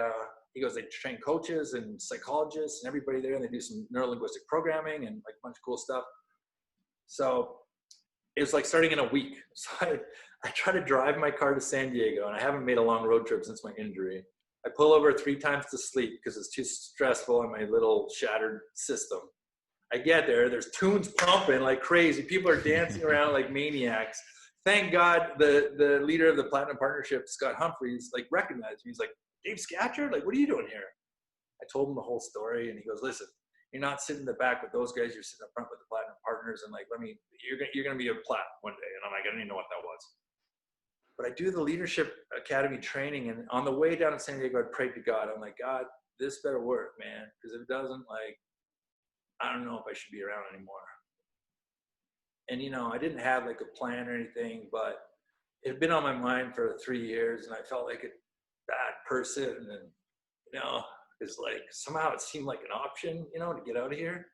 [SPEAKER 2] he goes, they train coaches and psychologists and everybody there, and they do some neuro-linguistic programming and like a bunch of cool stuff. So it was like starting in a week. So I try to drive my car to San Diego, and I haven't made a long road trip since my injury. I pull over 3 times to sleep because it's too stressful on my little shattered system. I get there, there's tunes pumping like crazy. People are dancing around like maniacs. Thank God the leader of the Platinum Partnership, Scott Humphreys, like recognized me. He's like, Dave Scatchard, like, what are you doing here? I told him the whole story, and he goes, listen, you're not sitting in the back with those guys. You're sitting up front with the Platinum Partners, and like, you're gonna be a plat one day. And I'm like, I don't even know what that was. But I do the Leadership Academy training, and on the way down to San Diego, I prayed to God. I'm like, God, this better work, man, because if it doesn't, like, I don't know if I should be around anymore. And you know, I didn't have like a plan or anything, but it had been on my mind for 3 years, and I felt like a bad person, and you know, is like, somehow it seemed like an option, you know, to get out of here.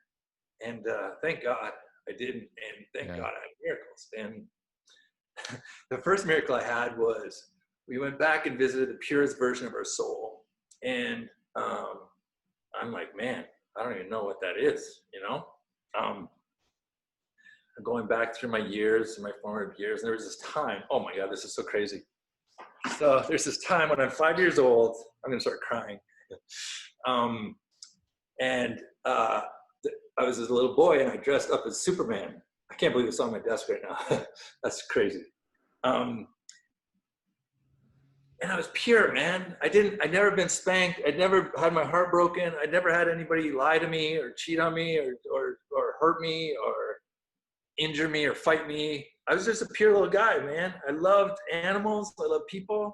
[SPEAKER 2] And thank God I didn't. And thank God I had miracles. And the first miracle I had was we went back and visited the purest version of our soul. And I'm like, man, I don't even know what that is, you know? I'm going back through my years, my formative years, and there was this time, oh my God, this is so crazy. So there's this time when I'm 5 years old, I'm gonna start crying. I was this little boy and I dressed up as Superman. I can't believe it's on my desk right now. That's crazy. And I was pure, man. I'd never been spanked. I'd never had my heart broken. I'd never had anybody lie to me or cheat on me or hurt me or injure me or fight me. I was just a pure little guy, man. I loved animals. I loved people.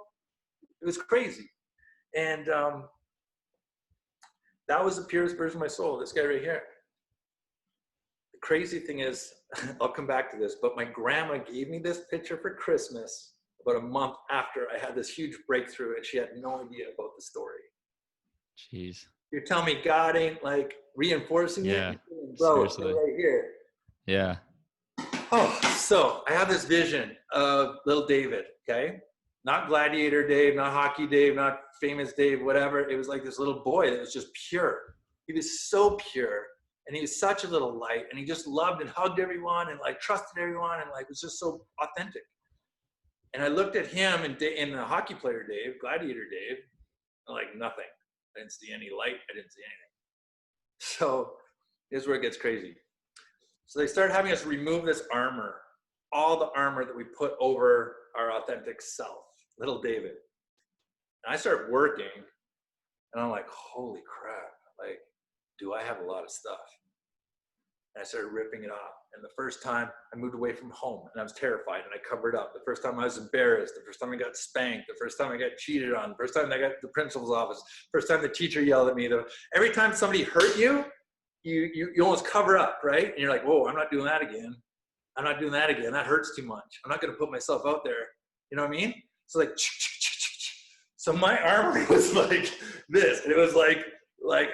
[SPEAKER 2] It was crazy. And that was the purest version of my soul, this guy right here. The crazy thing is, I'll come back to this, but my grandma gave me this picture for Christmas about a month after I had this huge breakthrough, and she had no idea about the story.
[SPEAKER 1] Jeez.
[SPEAKER 2] You're telling me God ain't like reinforcing it? Bro,
[SPEAKER 1] seriously.
[SPEAKER 2] right here.
[SPEAKER 1] Yeah.
[SPEAKER 2] Oh, so I have this vision of little David, okay? Not Gladiator Dave, not Hockey Dave, not famous Dave, whatever. It was like this little boy that was just pure. He was so pure, and he was such a little light, and he just loved and hugged everyone and like trusted everyone and like was just so authentic. And I looked at him and the hockey player Dave, Gladiator Dave, like nothing. I didn't see any light. I didn't see anything. So here's where it gets crazy. So they started having us remove this armor, all the armor that we put over our authentic self, little David. And I started working, and I'm like, holy crap, like, do I have a lot of stuff? And I started ripping it off. And the first time I moved away from home, and I was terrified, and I covered up. The first time I was embarrassed, the first time I got spanked, the first time I got cheated on, the first time I got to the principal's office, first time the teacher yelled at me. Every time somebody hurt you, you almost cover up, right? And you're like, whoa, I'm not doing that again. I'm not doing that again. That hurts too much. I'm not going to put myself out there. You know what I mean? So like, so my armor was like this, and it was like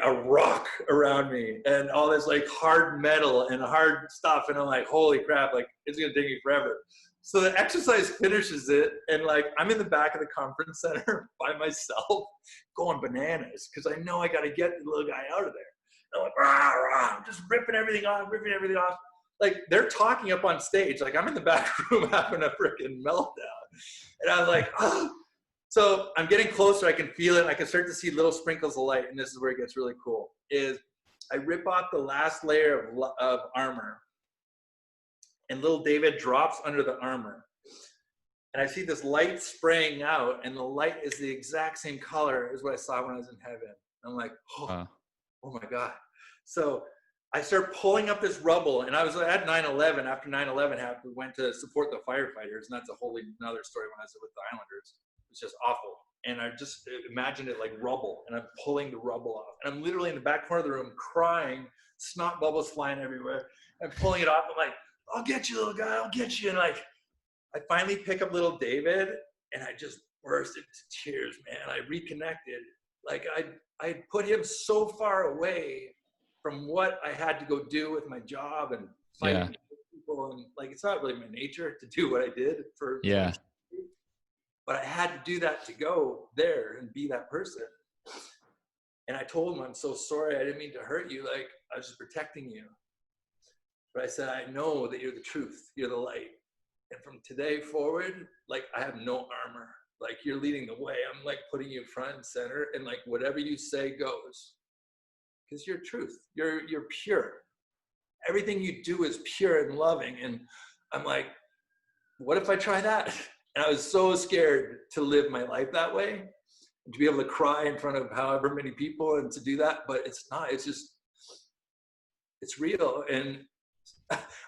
[SPEAKER 2] a rock around me, and all this like hard metal and hard stuff. And I'm like, holy crap, like it's going to take me forever. So the exercise finishes it, and like I'm in the back of the conference center by myself going bananas because I know I got to get the little guy out of there. I'm like, rah, rah, I'm just ripping everything off. Like they're talking up on stage. Like I'm in the back room having a freaking meltdown. And I was like, oh. So I'm getting closer. I can feel it. I can start to see little sprinkles of light. And this is where it gets really cool, is I rip off the last layer of armor, and little David drops under the armor. And I see this light spraying out, and the light is the exact same color as what I saw when I was in heaven. I'm like, oh my God. So I start pulling up this rubble, and I was at 9/11. After 9/11 happened, we went to support the firefighters, and that's a whole another story when I was with the Islanders. It was just awful. And I just imagined it like rubble, and I'm pulling the rubble off. And I'm literally in the back corner of the room crying, snot bubbles flying everywhere. I'm pulling it off. I'm like, I'll get you, little guy, I'll get you. And like, I finally pick up little David, and I just burst into tears, man. I reconnected. Like I put him so far away from what I had to go do with my job and fighting people. And like, it's not really my nature to do what I did for. But I had to do that to go there and be that person. And I told him, I'm so sorry. I didn't mean to hurt you. Like, I was just protecting you. But I said, I know that you're the truth. You're the light. And from today forward, like, I have no armor. Like, you're leading the way. I'm like putting you front and center. And like, whatever you say goes. Because you're truth. You're pure. Everything you do is pure and loving. And I'm like, what if I try that? And I was so scared to live my life that way, and to be able to cry in front of however many people and to do that. But it's not, it's just, it's real. And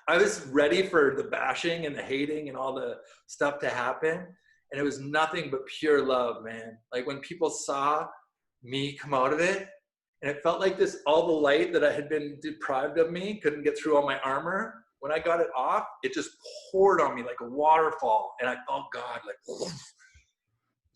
[SPEAKER 2] I was ready for the bashing and the hating and all the stuff to happen. And it was nothing but pure love, man. Like when people saw me come out of it, and it felt like this, all the light that I had been deprived of me couldn't get through all my armor. When I got it off, it just poured on me like a waterfall. And I felt God like,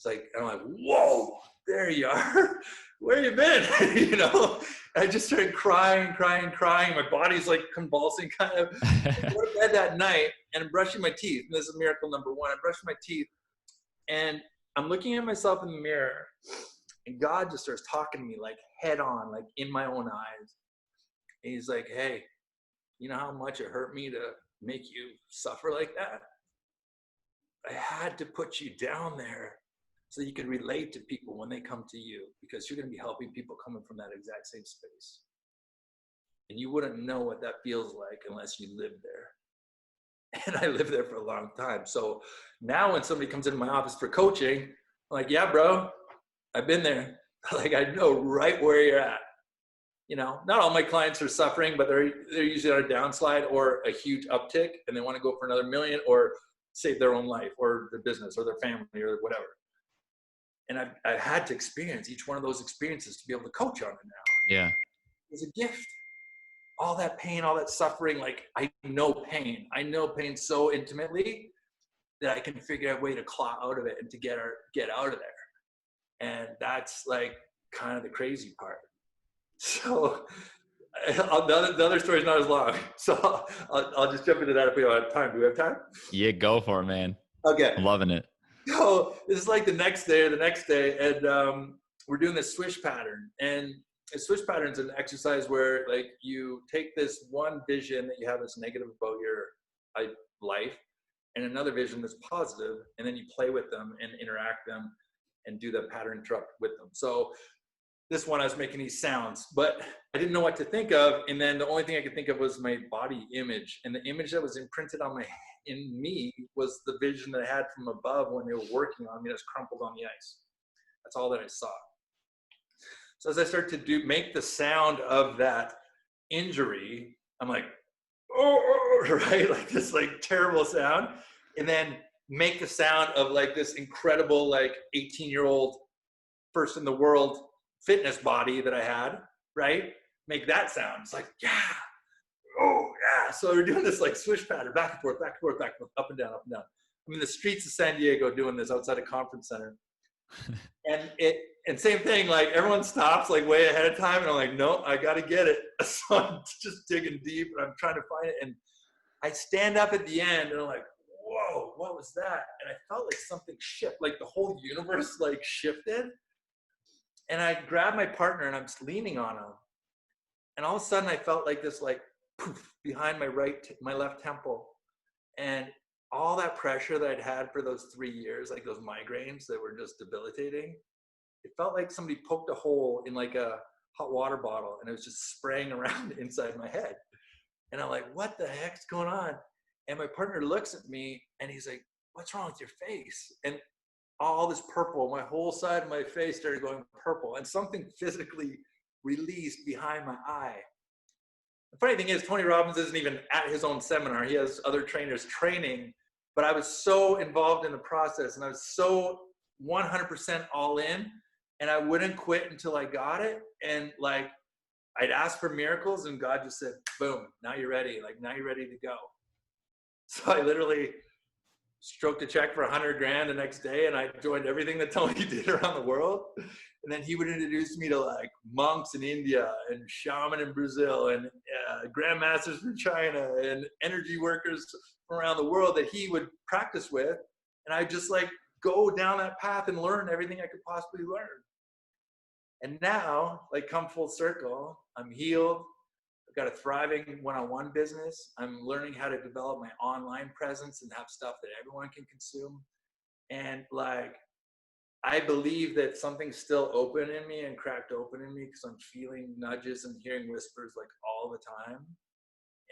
[SPEAKER 2] It's like, I'm like, whoa, there you are. Where you been? You know, I just started crying. My body's like convulsing kind of. I go to bed that night and I'm brushing my teeth. And this is miracle number one. I'm brushing my teeth and I'm looking at myself in the mirror and God just starts talking to me like head on, like in my own eyes. And he's like, hey, you know how much it hurt me to make you suffer like that? I had to put you down there so you could relate to people when they come to you, because you're going to be helping people coming from that exact same space. And you wouldn't know what that feels like unless you lived there. And I lived there for a long time. So now when somebody comes into my office for coaching, I'm like, yeah, bro, I've been there. Like, I know right where you're at. You know, not all my clients are suffering, but they're usually on a downslide or a huge uptick, and they want to go for another million or save their own life or their business or their family or whatever. And I had to experience each one of those experiences to be able to coach on it now.
[SPEAKER 1] Yeah.
[SPEAKER 2] It's a gift. All that pain, all that suffering, like I know pain. I know pain so intimately that I can figure out a way to claw out of it and to get out of there. And that's like kind of the crazy part. So the other story is not as long. So I'll just jump into that if we don't have time. Do we have time?
[SPEAKER 1] Yeah, go for it, man.
[SPEAKER 2] Okay.
[SPEAKER 1] I'm loving it.
[SPEAKER 2] So this is like the next day, and we're doing this swish pattern. And a swish pattern is an exercise where like you take this one vision that you have that's negative about your life and another vision that's positive, and then you play with them and interact them and do the pattern interrupt with them. So this one, I was making these sounds, but I didn't know what to think of. And then the only thing I could think of was my body image. And the image that was imprinted in me was the vision that I had from above when they were working on me, that was crumpled on the ice. That's all that I saw. So as I start to make the sound of that injury, I'm like, oh, right? Like this like terrible sound. And then make the sound of like this incredible, like 18-year-old first in the world fitness body that I had, right? Make that sound. It's like, yeah, oh yeah. So we're doing this like swish pattern, back and forth, up and down, up and down. I'm in the streets of San Diego doing this outside a conference center. And same thing, like everyone stops like way ahead of time, and I'm like, no, I got to get it. So I'm just digging deep and I'm trying to find it. And I stand up at the end and I'm like, whoa, what was that? And I felt like something shift, like the whole universe like shifted. And I grabbed my partner and I'm just leaning on him. And all of a sudden I felt like this like poof behind my left temple. And all that pressure that I'd had for those 3 years, like those migraines that were just debilitating, it felt like somebody poked a hole in like a hot water bottle and it was just spraying around inside my head. And I'm like, what the heck's going on? And my partner looks at me and he's like, what's wrong with your face? And all this purple, my whole side of my face started going purple, and something physically released behind my eye. The funny thing is, Tony Robbins isn't even at his own seminar. He has other trainers training, but I was so involved in the process and I was so 100% all in, and I wouldn't quit until I got it. And like, I'd ask for miracles and God just said, boom, now you're ready. Like, now you're ready to go. So I literally stroked a check for $100,000 the next day, and I joined everything that Tony did around the world. And then he would introduce me to like monks in India and shaman in Brazil and grandmasters from China and energy workers from around the world that he would practice with. And I just like go down that path and learn everything I could possibly learn. And now, like, come full circle, I'm healed. I've got a thriving one-on-one business. I'm learning how to develop my online presence and have stuff that everyone can consume. And like, I believe that something's still open in me and cracked open in me because I'm feeling nudges and hearing whispers like all the time.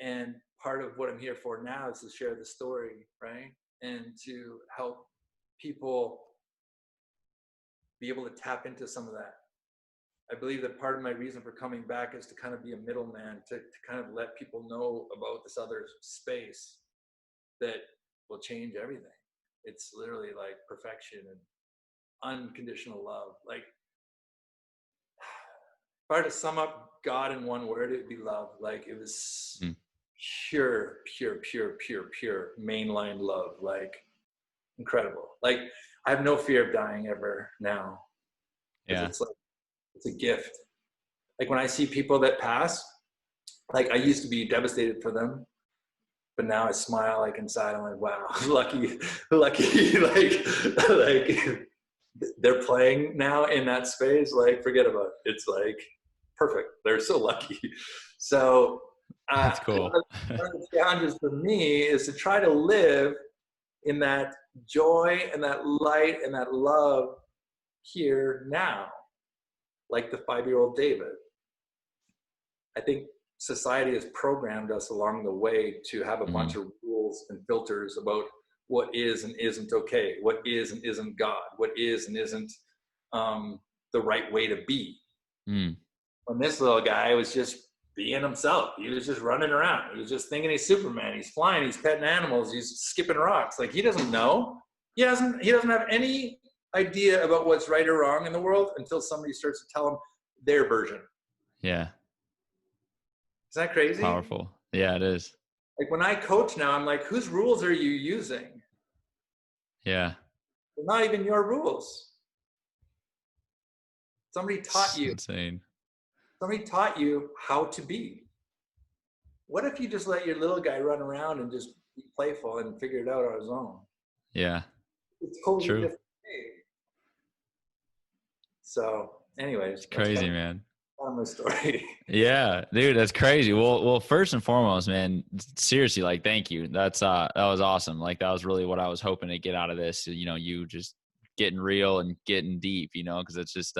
[SPEAKER 2] And part of what I'm here for now is to share the story, right? And to help people be able to tap into some of that. I believe that part of my reason for coming back is to kind of be a middleman, to kind of let people know about this other space that will change everything. It's literally like perfection and unconditional love. Like, if I were to sum up God in one word, it would be love. Like, it was pure mainline love. Like, incredible. Like, I have no fear of dying ever now.
[SPEAKER 1] Yeah.
[SPEAKER 2] It's a gift. Like when I see people that pass, like I used to be devastated for them, but now I smile like inside. I'm like, wow, lucky, like they're playing now in that space. Like, forget about it. It's like perfect. They're so lucky. So
[SPEAKER 1] That's cool.
[SPEAKER 2] one of the challenges for me is to try to live in that joy and that light and that love here now, like the 5-year-old David. I think society has programmed us along the way to have a bunch of rules and filters about what is and isn't okay, what is and isn't God, what is and isn't the right way to be. When this little guy was just being himself, he was just running around. He was just thinking he's Superman. He's flying. He's petting animals. He's skipping rocks. Like, he doesn't know. He doesn't have any idea about what's right or wrong in the world until somebody starts to tell him their version.
[SPEAKER 1] Yeah.
[SPEAKER 2] Isn't that crazy?
[SPEAKER 1] Powerful. Yeah, it is.
[SPEAKER 2] Like when I coach now, I'm like, whose rules are you using?
[SPEAKER 1] Yeah.
[SPEAKER 2] They're not even your rules. Somebody taught you.
[SPEAKER 1] Insane.
[SPEAKER 2] Somebody taught you how to be. What if you just let your little guy run around and just be playful and figure it out on his own?
[SPEAKER 1] Yeah.
[SPEAKER 2] It's totally
[SPEAKER 1] True.
[SPEAKER 2] different. So, anyways,
[SPEAKER 1] it's crazy, man.
[SPEAKER 2] My story.
[SPEAKER 1] Yeah, dude, that's crazy. Well, first and foremost, man, seriously, like, thank you. That was awesome. Like, that was really what I was hoping to get out of this. You know, you just getting real and getting deep, you know, because it's just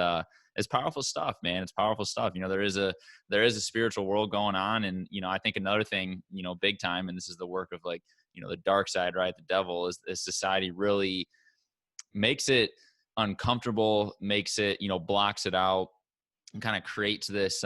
[SPEAKER 1] it's powerful stuff, man. It's powerful stuff. You know, there is a spiritual world going on, and you know, I think another thing, you know, big time, and this is the work of, like, you know, the dark side, right? The devil is society really makes it uncomfortable, makes it, you know, blocks it out, and kind of creates this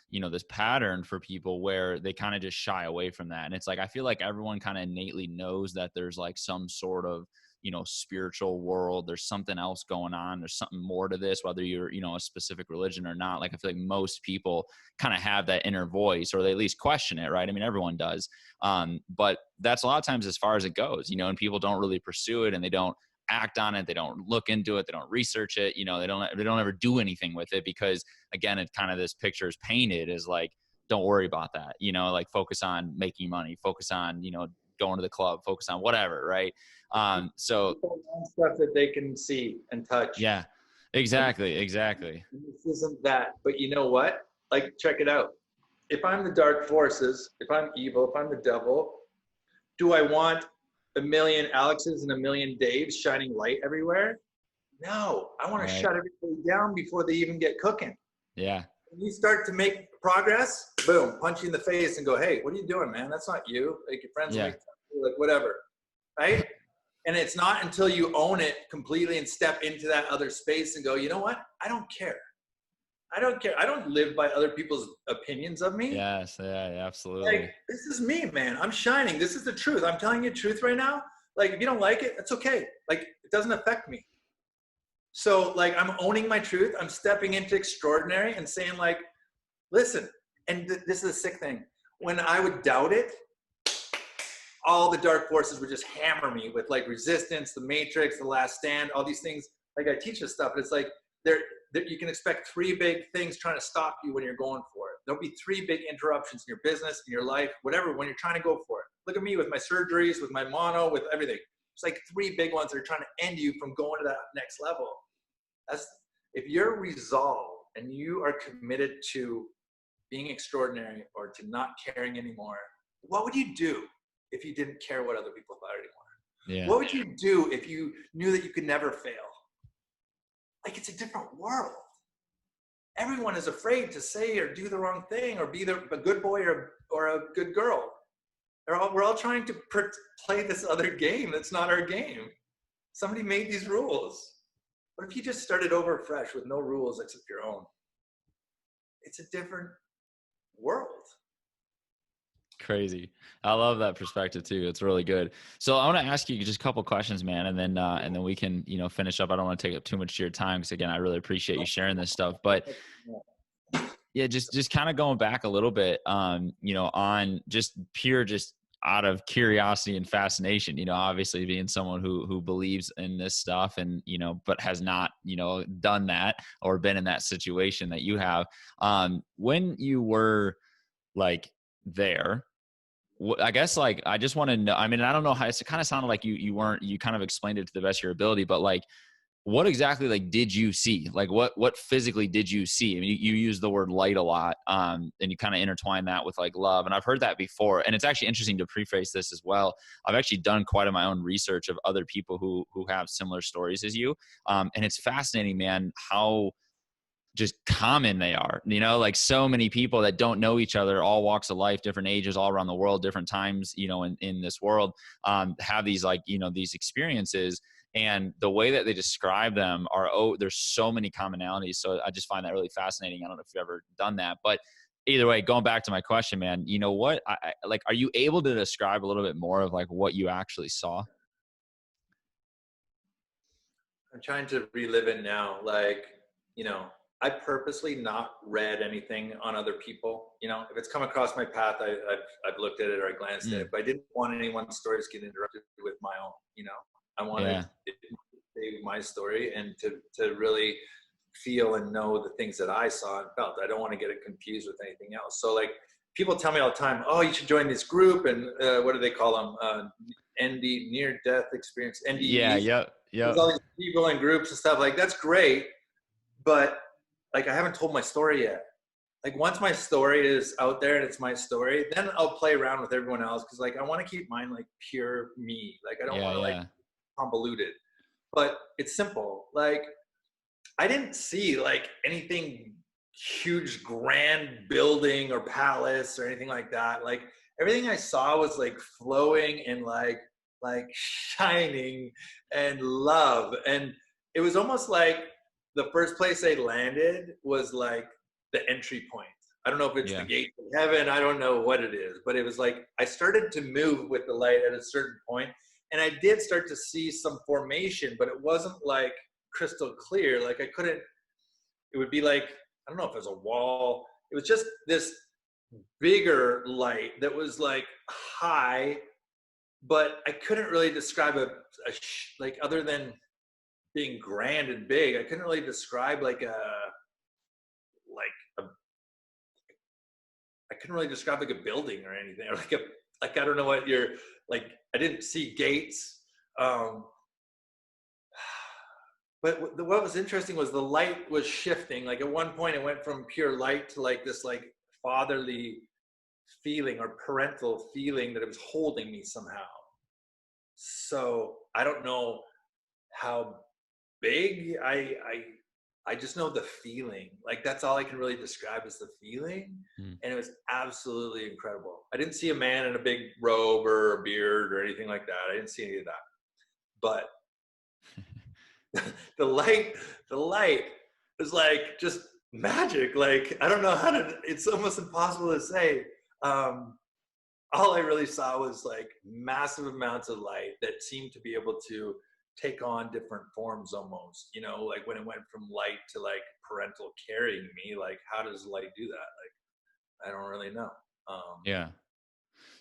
[SPEAKER 1] you know, this pattern for people where they kind of just shy away from that. And it's like, I feel like everyone kind of innately knows that there's like some sort of, you know, spiritual world. There's something else going on. There's something more to this, whether you're, you know, a specific religion or not. Like, I feel like most people kind of have that inner voice, or they at least question it, right? I mean, everyone does. But that's a lot of times as far as it goes, you know, and people don't really pursue it, and they don't act on it. They don't look into it. They don't research it. You know, they don't ever do anything with it, because again, it kind of, this picture is painted as like, don't worry about that, you know, like, focus on making money, focus on, you know, going to the club, focus on whatever. Right. So
[SPEAKER 2] stuff that they can see and touch.
[SPEAKER 1] Yeah, exactly.
[SPEAKER 2] This isn't that, but you know what? Like, check it out. If I'm the dark forces, if I'm evil, if I'm the devil, do I want a million Alexes and a million Daves shining light everywhere? No, I want to shut everybody down before they even get cooking.
[SPEAKER 1] Yeah.
[SPEAKER 2] When you start to make progress, boom, punch you in the face and go, hey, what are you doing, man? That's not you. Like, your friends will make fun of you, like, whatever, right? And it's not until you own it completely and step into that other space and go, you know what? I don't care. I don't live by other people's opinions of me.
[SPEAKER 1] Yes. Yeah, absolutely.
[SPEAKER 2] Like, this is me, man. I'm shining. This is the truth. I'm telling you the truth right now. Like, if you don't like it, it's okay. Like, it doesn't affect me. So, like, I'm owning my truth. I'm stepping into extraordinary and saying, like, listen, and this is a sick thing. When I would doubt it, all the dark forces would just hammer me with, like, resistance, the matrix, the last stand, all these things. Like, I teach this stuff, but it's like, you can expect 3 big things trying to stop you when you're going for it. There'll be 3 big interruptions in your business, in your life, whatever, when you're trying to go for it. Look at me with my surgeries, with my mono, with everything. It's like 3 big ones that are trying to end you from going to that next level. If you're resolved and you are committed to being extraordinary or to not caring anymore, what would you do if you didn't care what other people thought anymore?
[SPEAKER 1] Yeah.
[SPEAKER 2] What would you do if you knew that you could never fail? Like, it's a different world. Everyone is afraid to say or do the wrong thing or be a good boy or a good girl. We're all trying to play this other game that's not our game. Somebody made these rules. What if you just started over fresh with no rules except your own? It's a different world.
[SPEAKER 1] Crazy. I love that perspective too. It's really good. So I want to ask you just a couple questions, man, and then we can, you know, finish up. I don't want to take up too much of your time, because again, I really appreciate you sharing this stuff. But yeah, just kind of going back a little bit, you know, on just pure, just out of curiosity and fascination, obviously being someone who believes in this stuff and, but has not, done that or been in that situation that you have. When you were like there, I guess like, I just want to know, I mean, I don't know how it kind of sounded like you kind of explained it to the best of your ability, but like, what exactly like did you see? Like what physically did you see? I mean, you use the word light a lot, and you kind of intertwine that with like love. And I've heard that before. And it's actually interesting to preface this as well. I've actually done quite of my own research of other people who have similar stories as you. And it's fascinating, man, how just common they are, like so many people that don't know each other, all walks of life, different ages, all around the world, different times, in this world, have these like, these experiences. And the way that they describe them there's so many commonalities. So I just find that really fascinating. I don't know if you've ever done that, but either way, going back to my question, man, what, like, are you able to describe a little bit more of like what you actually saw?
[SPEAKER 2] I'm trying to relive it now. Like, I purposely not read anything on other people. If it's come across my path, I've looked at it or I glanced at it, but I didn't want anyone's stories to get interrupted with my own. I wanted to save my story and to really feel and know the things that I saw and felt. I don't want to get it confused with anything else. So like people tell me all the time, oh, you should join this group. And what do they call them? Near death experience. NDEs.
[SPEAKER 1] Yeah. Yep.
[SPEAKER 2] There's all these people in groups and stuff like that's great. But like, I haven't told my story yet. Like once my story is out there and it's my story, then I'll play around with everyone else. Cause like, I want to keep mine like pure me. Like I don't want to like convoluted, but it's simple. Like I didn't see like anything huge, grand building or palace or anything like that. Like everything I saw was like flowing and like shining and love. And it was almost like the first place they landed was like the entry point. I don't know if it's the gate to heaven. I don't know what it is, but it was like, I started to move with the light at a certain point, and I did start to see some formation, but it wasn't like crystal clear. Like it would be like, I don't know if it was a wall. It was just this bigger light that was like high, but I couldn't really describe like other than being grand and big, I couldn't really describe I couldn't really describe like a building or anything, or like I don't know what you're like. I didn't see gates, but what was interesting was the light was shifting. Like at one point, it went from pure light to like this like fatherly feeling or parental feeling that it was holding me somehow. So I don't know how big. I just know the feeling. Like that's all I can really describe is the feeling. And it was absolutely incredible. I didn't see a man in a big robe or a beard or anything like that. I didn't see any of that. But the light was like just magic. Like I don't know it's almost impossible to say. All I really saw was like massive amounts of light that seemed to be able to take on different forms almost, like when it went from light to like parental carrying me, like how does light do that? Like, I don't really know.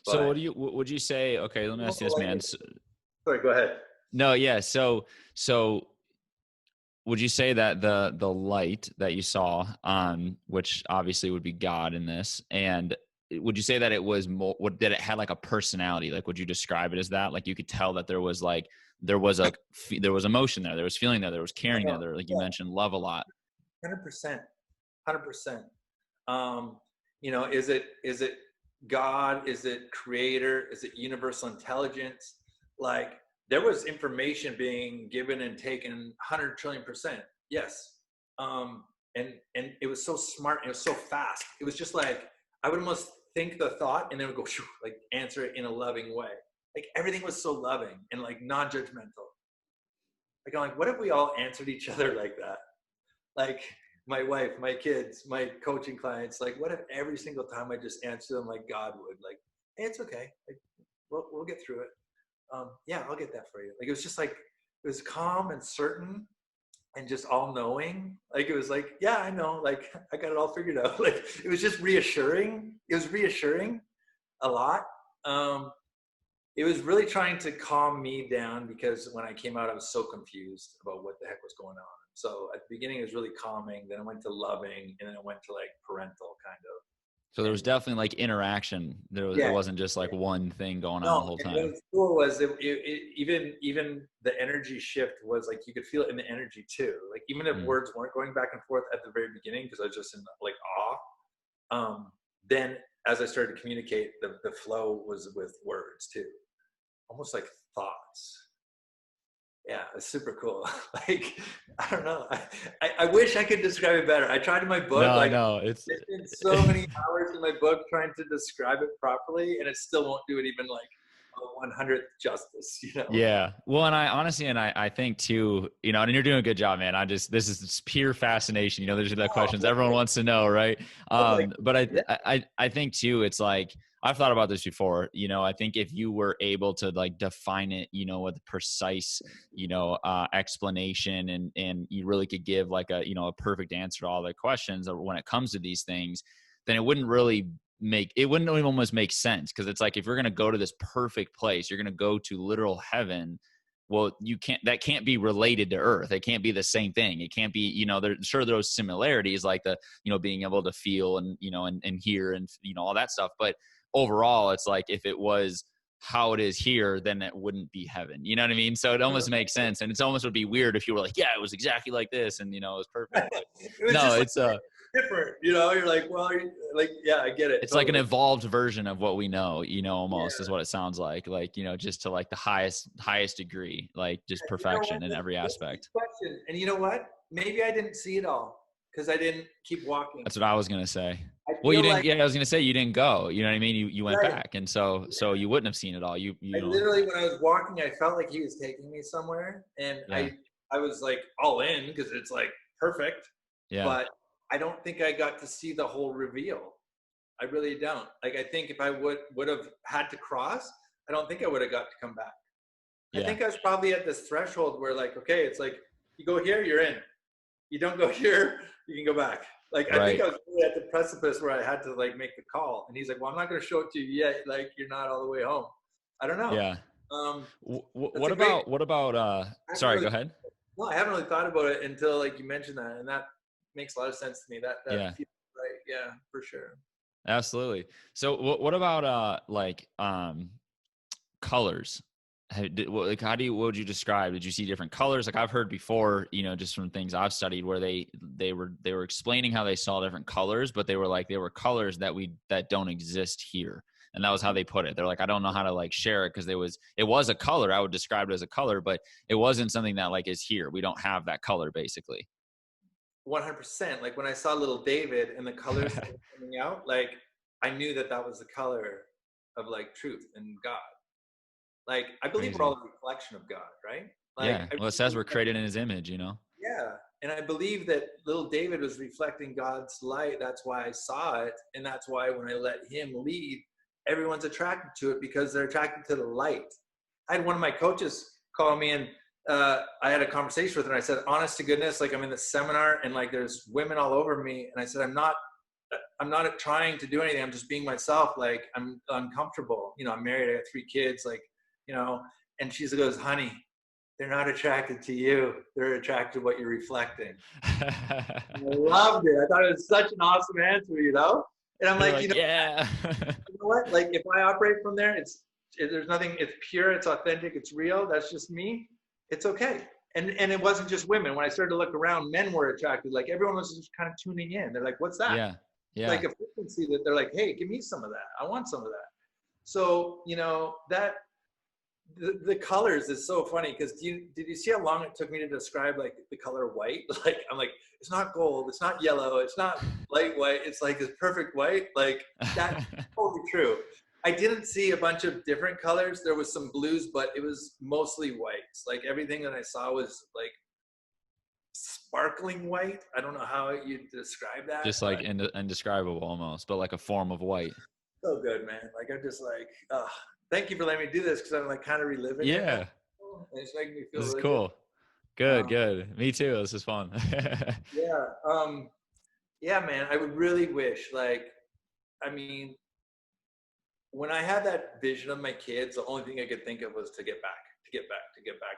[SPEAKER 1] So would you say, okay, let me ask you this, man.
[SPEAKER 2] Sorry, go ahead.
[SPEAKER 1] No. Yeah. So would you say that the light that you saw, which obviously would be God in this, and would you say that it was more, that it had like a personality? Like, would you describe it as that? Like you could tell that there was emotion there, there was feeling there was caring there. Like you mentioned love a lot.
[SPEAKER 2] 100%. Is it God? Is it creator? Is it universal intelligence? Like there was information being given and taken 100 trillion%. Yes. And it was so smart. It was so fast. It was just like, I would almost think the thought and then it would go like answer it in a loving way. Like everything was so loving and like non-judgmental. Like I'm like, what if we all answered each other like that? Like my wife, my kids, my coaching clients, like what if every single time I just answer them like God would? Like, hey, it's okay. Like, we'll get through it. Yeah, I'll get that for you. Like it was just like, it was calm and certain and just all knowing. Like it was like, yeah, I know, like I got it all figured out. Like it was just reassuring. It was reassuring a lot. it was really trying to calm me down, because when I came out, I was so confused about what the heck was going on. So at the beginning, it was really calming. Then I went to loving, and then I went to like parental kind of.
[SPEAKER 1] So there was definitely like interaction. It wasn't just like one thing going on the whole
[SPEAKER 2] And
[SPEAKER 1] time.
[SPEAKER 2] what was cool was even the energy shift was like, you could feel it in the energy too. Like even if words weren't going back and forth at the very beginning, because I was just in like awe. Then as I started to communicate, the flow was with words too, almost like thoughts. Yeah, it's super cool. Like, I don't know. I wish I could describe it better. I tried in my book.
[SPEAKER 1] It's
[SPEAKER 2] been so many hours in my book trying to describe it properly, and it still won't do it even like a 100th justice, you know?
[SPEAKER 1] Yeah. Well, and I honestly, and I think too, you know, and you're doing a good job, man. This is just pure fascination. You know, there's the questions everyone wants to know, right? But I think too, it's like, I've thought about this before, you know, I think if you were able to like define it, you know, with precise, you know, explanation, and you really could give like a, you know, a perfect answer to all the questions when it comes to these things, then it wouldn't even almost make sense. Cause it's like, if you're going to go to this perfect place, you're going to go to literal heaven. Well, that can't be related to earth. It can't be the same thing. It can't be, you know, there's similarities like the, you know, being able to feel and, you know, and hear and, you know, all that stuff. But overall, it's like, if it was how it is here, then it wouldn't be heaven. You know what I mean? So it almost makes sense. And it's almost would be weird if you were like, yeah, it was exactly like this. And, you know, it was perfect. But it's
[SPEAKER 2] different, you know, you're like, well, like, yeah, I get it.
[SPEAKER 1] It's totally. Like an evolved version of what we know, you know, almost is what it sounds like, you know, just to like the highest degree, like just perfection in every aspect.
[SPEAKER 2] Question. And you know what? Maybe I didn't see it all because I didn't keep walking.
[SPEAKER 1] That's what I was going to say. Well, you didn't, I was going to say you didn't go, you know what I mean? You went back. And so you wouldn't have seen it all. You
[SPEAKER 2] literally, when I was walking, I felt like he was taking me somewhere, and I was like all in because it's like perfect. Yeah. But I don't think I got to see the whole reveal. I really don't. Like, I think if I would have had to cross, I don't think I would have got to come back. Yeah. I think I was probably at this threshold where like, okay, it's like, you go here, you're in. You don't go here, you can go back. Like, I think I was really at the precipice where I had to like make the call. And he's like, well, I'm not going to show it to you yet. Like, you're not all the way home. I don't know.
[SPEAKER 1] Yeah. What about, sorry, go ahead.
[SPEAKER 2] No, I haven't really thought about it until like you mentioned that. And that makes a lot of sense to me. That feels right. Yeah, for sure.
[SPEAKER 1] Absolutely. So what about colors? What would you describe? Did you see different colors? Like I've heard before, you know, just from things I've studied where they were explaining how they saw different colors, but they were colors that don't exist here. And that was how they put it. They're like, I don't know how to like share it because it was a color. I would describe it as a color, but it wasn't something that like is here. We don't have that color basically.
[SPEAKER 2] 100%. Like when I saw little David and the colors coming out, like I knew that was the color of like truth and God. Like I believe we're all a reflection of God, right? Like,
[SPEAKER 1] yeah. Well, it says we're created in His image, you know.
[SPEAKER 2] Yeah, and I believe that little David was reflecting God's light. That's why I saw it, and that's why when I let Him lead, everyone's attracted to it because they're attracted to the light. I had one of my coaches call me and I had a conversation with her, and I said, honest to goodness, like I'm in this seminar and like there's women all over me. And I said, I'm not trying to do anything. I'm just being myself. Like I'm uncomfortable. You know, I'm married. I got 3 kids, like, you know, and she goes, honey, they're not attracted to you. They're attracted to what you're reflecting. I loved it. I thought it was such an awesome answer, you know? And I'm like, you know,
[SPEAKER 1] yeah.
[SPEAKER 2] You know what? Like if I operate from there, there's nothing, it's pure, it's authentic, it's real. That's just me. It's okay. And it wasn't just women. When I started to look around, men were attracted. Like everyone was just kind of tuning in. They're like, what's that?
[SPEAKER 1] Yeah. Yeah.
[SPEAKER 2] Like a frequency that they're like, hey, give me some of that. I want some of that. So, you know, that the colors is so funny because did you see how long it took me to describe like the color white? Like I'm like, it's not gold, it's not yellow, it's not light white, it's like this perfect white. Like that's totally true. I didn't see a bunch of different colors. There was some blues, but it was mostly whites. Like everything that I saw was like sparkling white. I don't know how you describe that.
[SPEAKER 1] Just like indescribable almost, but like a form of white.
[SPEAKER 2] So good, man. Like I'm just like, thank you for letting me do this because I'm like kind of reliving it.
[SPEAKER 1] Yeah.
[SPEAKER 2] It's making me feel
[SPEAKER 1] this is
[SPEAKER 2] really
[SPEAKER 1] cool. Good. Me too. This is fun.
[SPEAKER 2] Yeah. Yeah, man. I would really wish, like, I mean, when I had that vision of my kids, the only thing I could think of was to get back.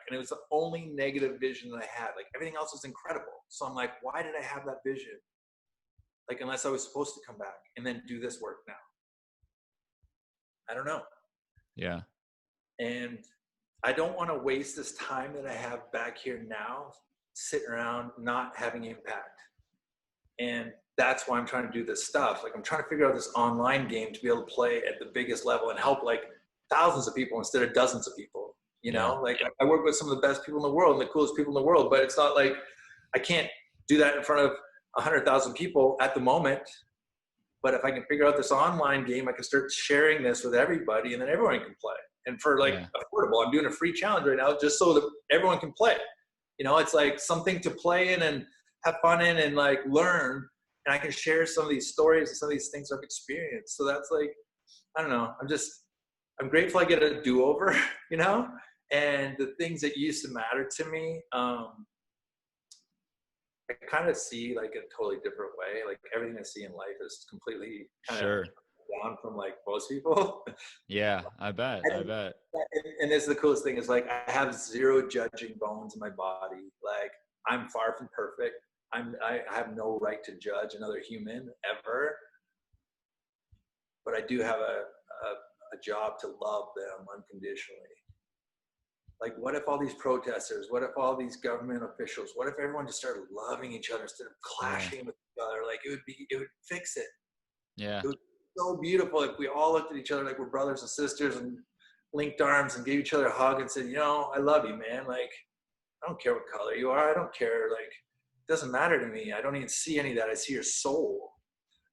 [SPEAKER 2] And it was the only negative vision that I had. Like everything else was incredible. So I'm like, why did I have that vision? Like, unless I was supposed to come back and then do this work now. I don't know.
[SPEAKER 1] Yeah.
[SPEAKER 2] And I don't want to waste this time that I have back here now, sitting around, not having impact. And that's why I'm trying to do this stuff. Like I'm trying to figure out this online game to be able to play at the biggest level and help like thousands of people instead of dozens of people. You know, like I work with some of the best people in the world and the coolest people in the world, but it's not like I can't do that in front of 100,000 people at the moment. But if I can figure out this online game, I can start sharing this with everybody and then everyone can play. And for like affordable, I'm doing a free challenge right now just so that everyone can play. You know, it's like something to play in and have fun in and like learn. And I can share some of these stories and some of these things I've experienced. So that's like, I don't know. I'm grateful I get a do-over, you know? And the things that used to matter to me, I kind of see like a totally different way. Like everything I see in life is completely kind of down from like most people.
[SPEAKER 1] Yeah, I bet.
[SPEAKER 2] And this is the coolest thing is like, I have zero judging bones in my body. Like I'm far from perfect. I have no right to judge another human ever. But I do have a job to love them unconditionally. Like, what if all these protesters, what if all these government officials, what if everyone just started loving each other instead of clashing with each other? Like, it would fix it.
[SPEAKER 1] Yeah.
[SPEAKER 2] It would be so beautiful if we all looked at each other like we're brothers and sisters and linked arms and gave each other a hug and said, you know, I love you, man. Like, I don't care what color you are. I don't care. Like, it doesn't matter to me. I don't even see any of that. I see your soul.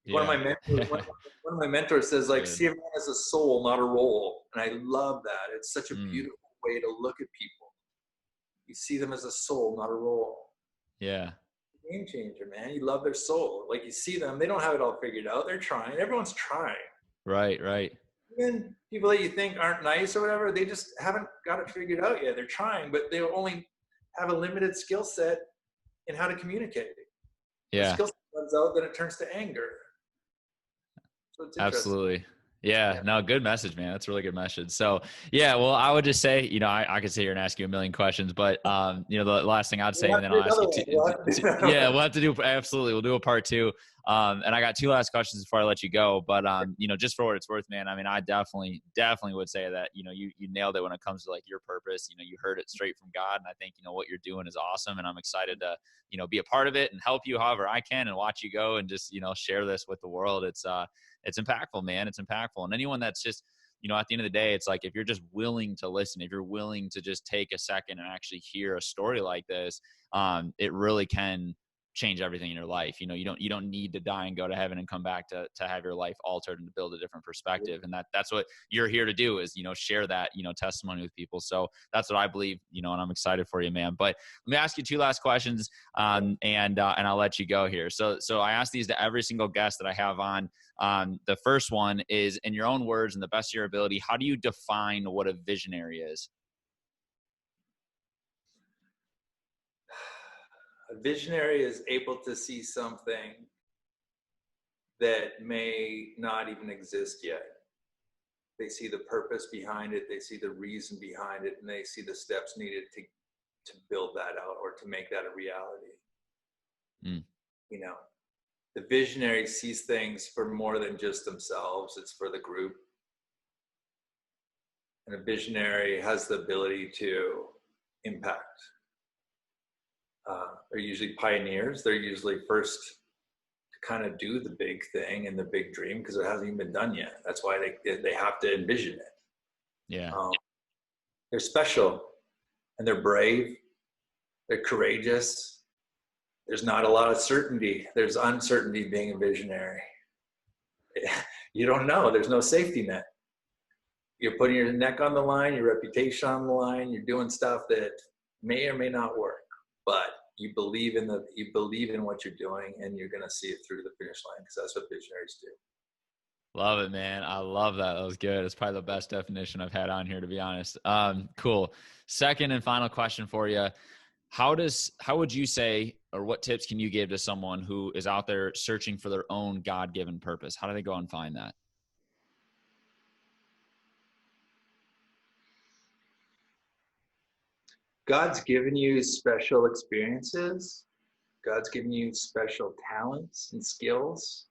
[SPEAKER 2] Yeah. One of my mentors says, like, see everyone as a soul, not a role. And I love that. It's such a beautiful way to look at people. You see them as a soul, not a role.
[SPEAKER 1] Yeah.
[SPEAKER 2] Game changer, man. You love their soul. Like you see them, they don't have it all figured out. They're trying. Everyone's trying.
[SPEAKER 1] Right.
[SPEAKER 2] Even people that you think aren't nice or whatever, they just haven't got it figured out yet. They're trying, but they only have a limited skill set in how to communicate.
[SPEAKER 1] Yeah.
[SPEAKER 2] The skill set runs out, then it turns to anger. So it's
[SPEAKER 1] absolutely. Yeah, no, good message, man. That's a really good message. So yeah, well, I would just say, you know, I could sit here and ask you a million questions, but you know, the last thing I'd say, and then I'll ask you yeah, we'll have to do, absolutely. We'll do a part 2. And I got 2 last questions before I let you go, but you know, just for what it's worth, man, I mean, I definitely would say that, you know, you nailed it when it comes to like your purpose. You know, you heard it straight from God. And I think, you know, what you're doing is awesome. And I'm excited to, you know, be a part of it and help you however I can and watch you go and just, you know, share this with the world. It's impactful, man. It's impactful. And anyone that's just, you know, at the end of the day, it's like, if you're just willing to listen, if you're willing to just take a second and actually hear a story like this, it really can change everything in your life. You know, you don't need to die and go to heaven and come back to have your life altered and to build a different perspective. And that's what you're here to do, is, you know, share that, you know, testimony with people. So that's what I believe, you know, and I'm excited for you, man. But let me ask you 2 last questions, and I'll let you go here. So I ask these to every single guest that I have on. The first one is, in your own words and the best of your ability, how do you define what a visionary is?
[SPEAKER 2] A visionary is able to see something that may not even exist yet. They see the purpose behind it, they see the reason behind it, and they see the steps needed to build that out or to make that a reality. You know, the visionary sees things for more than just themselves, it's for the group. And a visionary has the ability to impact. They're usually pioneers. They're usually first to kind of do the big thing and the big dream because it hasn't even been done yet. That's why they have to envision it.
[SPEAKER 1] Yeah.
[SPEAKER 2] They're special and they're brave. They're courageous. There's not a lot of certainty. There's uncertainty being a visionary. You don't know. There's no safety net. You're putting your neck on the line, your reputation on the line. You're doing stuff that may or may not work, but you believe in what you're doing, and you're going to see it through the finish line, because that's what visionaries do.
[SPEAKER 1] Love it, man. I love that. That was good. It's probably the best definition I've had on here, to be honest. Cool. Second and final question for you. How would you say, or what tips can you give to someone who is out there searching for their own God-given purpose? How do they go and find that?
[SPEAKER 2] God's given you special experiences. God's given you special talents and skills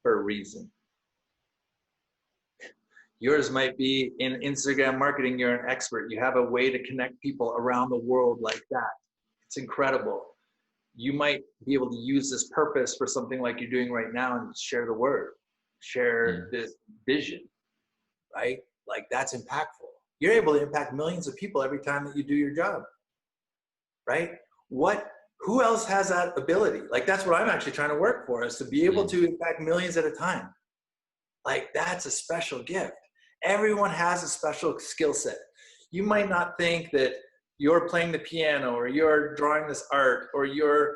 [SPEAKER 2] for a reason. Yours might be in Instagram marketing. You're an expert. You have a way to connect people around the world like that. It's incredible. You might be able to use this purpose for something like you're doing right now and share the word, share this vision, right? Like that's impactful. You're able to impact millions of people every time that you do your job, right? Who else has that ability? Like that's what I'm actually trying to work for, is to be able to impact millions at a time. Like that's a special gift. Everyone has a special skill set. You might not think that you're playing the piano or you're drawing this art or your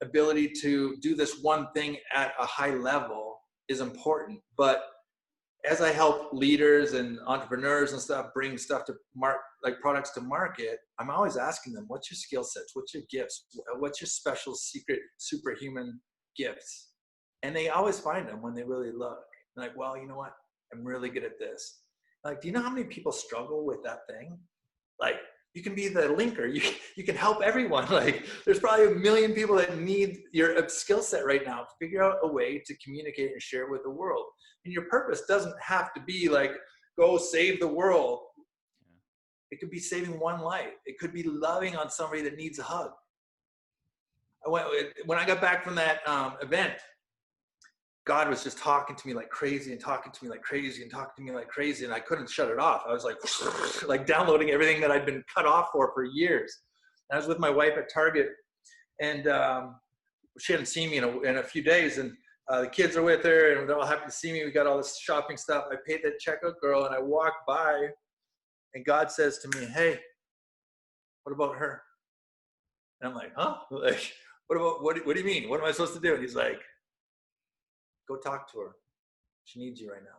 [SPEAKER 2] ability to do this one thing at a high level is important. But as I help leaders and entrepreneurs and stuff bring stuff to like products to market, I'm always asking them, what's your skill sets? What's your gifts? What's your special secret superhuman gifts? And they always find them when they really look. They're like, well, you know what? I'm really good at this. Like, do you know how many people struggle with that thing? Like, you can be the linker. You can help everyone. Like, there's probably 1 million people that need your skill set right now. Figure out a way to communicate and share with the world. And your purpose doesn't have to be like, go save the world. It could be saving one life. It could be loving on somebody that needs a hug. When I got back from that event, God was just talking to me like crazy and talking to me like crazy and talking to me like crazy. And I couldn't shut it off. I was like downloading everything that I'd been cut off for years. And I was with my wife at Target, and she hadn't seen me in a few days. And the kids are with her and they're all happy to see me. We got all this shopping stuff. I paid that checkout girl and I walked by, and God says to me, hey, what about her? And I'm like, huh? Like, what do you mean? What am I supposed to do? And he's like, go talk to her. She needs you right now.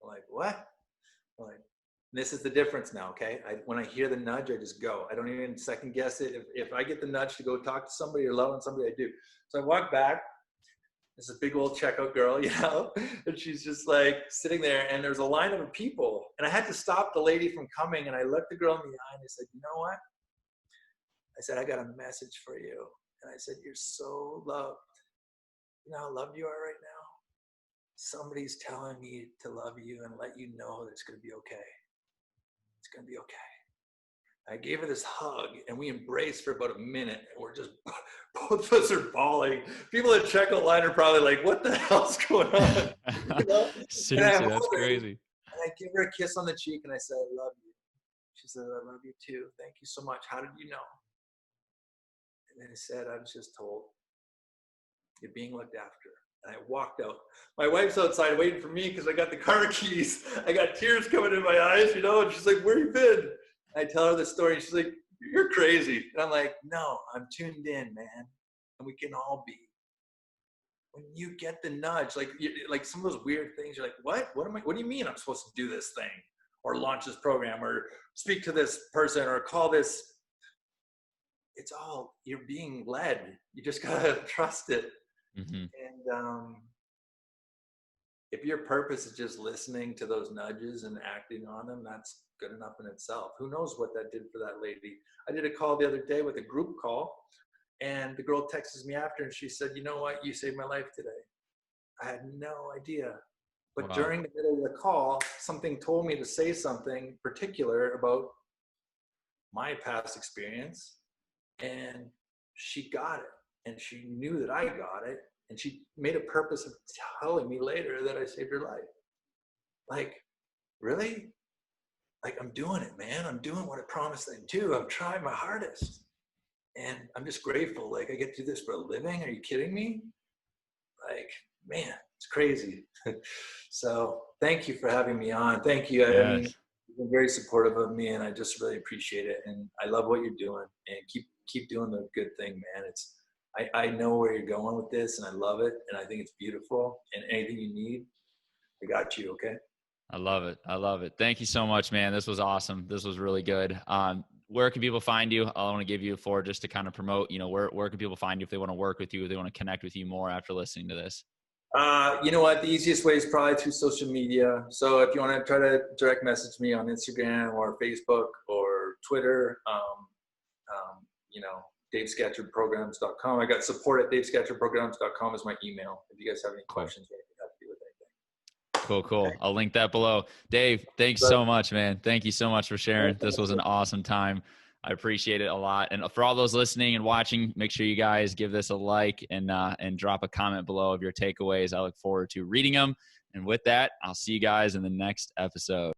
[SPEAKER 2] I'm like, what? I'm like, this is the difference now, okay? When I hear the nudge, I just go. I don't even second guess it. If I get the nudge to go talk to somebody or love on somebody, I do. So I walk back. There's a big old checkout girl, you know, and she's just like sitting there, and there's a line of people. And I had to stop the lady from coming, and I looked the girl in the eye and I said, you know what? I said, I got a message for you. And I said, you're so loved. You know how loved you are right now? Somebody's telling me to love you and let you know that it's going to be okay. It's going to be okay. I gave her this hug, and we embraced for about a minute, and we're just, both of us are bawling. People at checkout line are probably like, what the hell's going on? You know?
[SPEAKER 1] Seriously, that's crazy.
[SPEAKER 2] And I give her a kiss on the cheek, and I said, I love you. She said, I love you too. Thank you so much. How did you know? And then I said, I was just told. You're being looked after. And I walked out. My wife's outside waiting for me because I got the car keys. I got tears coming in my eyes, you know, and she's like, where you been? I tell her the story, and she's like, you're crazy. And I'm like, no, I'm tuned in, man. And we can all be. When you get the nudge, like some of those weird things, you're like, what? What do you mean I'm supposed to do this thing? Or launch this program, or speak to this person, or call this? It's all, you're being led. You just gotta trust it.
[SPEAKER 1] Mm-hmm.
[SPEAKER 2] And if your purpose is just listening to those nudges and acting on them, that's good enough in itself. Who knows what that did for that lady? I did a call the other day with a group call, and the girl texts me after, and she said, you know what? You saved my life today. I had no idea. But during the middle of the call, something told me to say something particular about my past experience, and she got it. And she knew that I got it, and she made a purpose of telling me later that I saved her life. Like, really? Like, I'm doing it, man. I'm doing what I promised I'd do. I'm trying my hardest. And I'm just grateful. Like, I get to do this for a living. Are you kidding me? Like, man, it's crazy. So thank you for having me on. Thank you.
[SPEAKER 1] Yes.
[SPEAKER 2] I mean, you've been very supportive of me, and I just really appreciate it. And I love what you're doing, and keep doing the good thing, man. I know where you're going with this, and I love it, and I think it's beautiful, and anything you need, I got you, okay?
[SPEAKER 1] I love it. I love it. Thank you so much, man. This was awesome. This was really good. Where can people find you? I want to give you a floor just to kind of promote, you know, where can people find you if they want to work with you, if they want to connect with you more after listening to this?
[SPEAKER 2] You know what? The easiest way is probably through social media. So if you want to try to direct message me on Instagram or Facebook or Twitter, DaveScatchardPrograms.com. I got support at DaveScatchardPrograms.com is my email. If you guys have any questions, or anything, I'd be with anything.
[SPEAKER 1] Cool.
[SPEAKER 2] Okay.
[SPEAKER 1] I'll link that below. Dave, thanks so much, man. Thank you so much for sharing. This was an awesome time. I appreciate it a lot. And for all those listening and watching, make sure you guys give this a like and drop a comment below of your takeaways. I look forward to reading them. And with that, I'll see you guys in the next episode.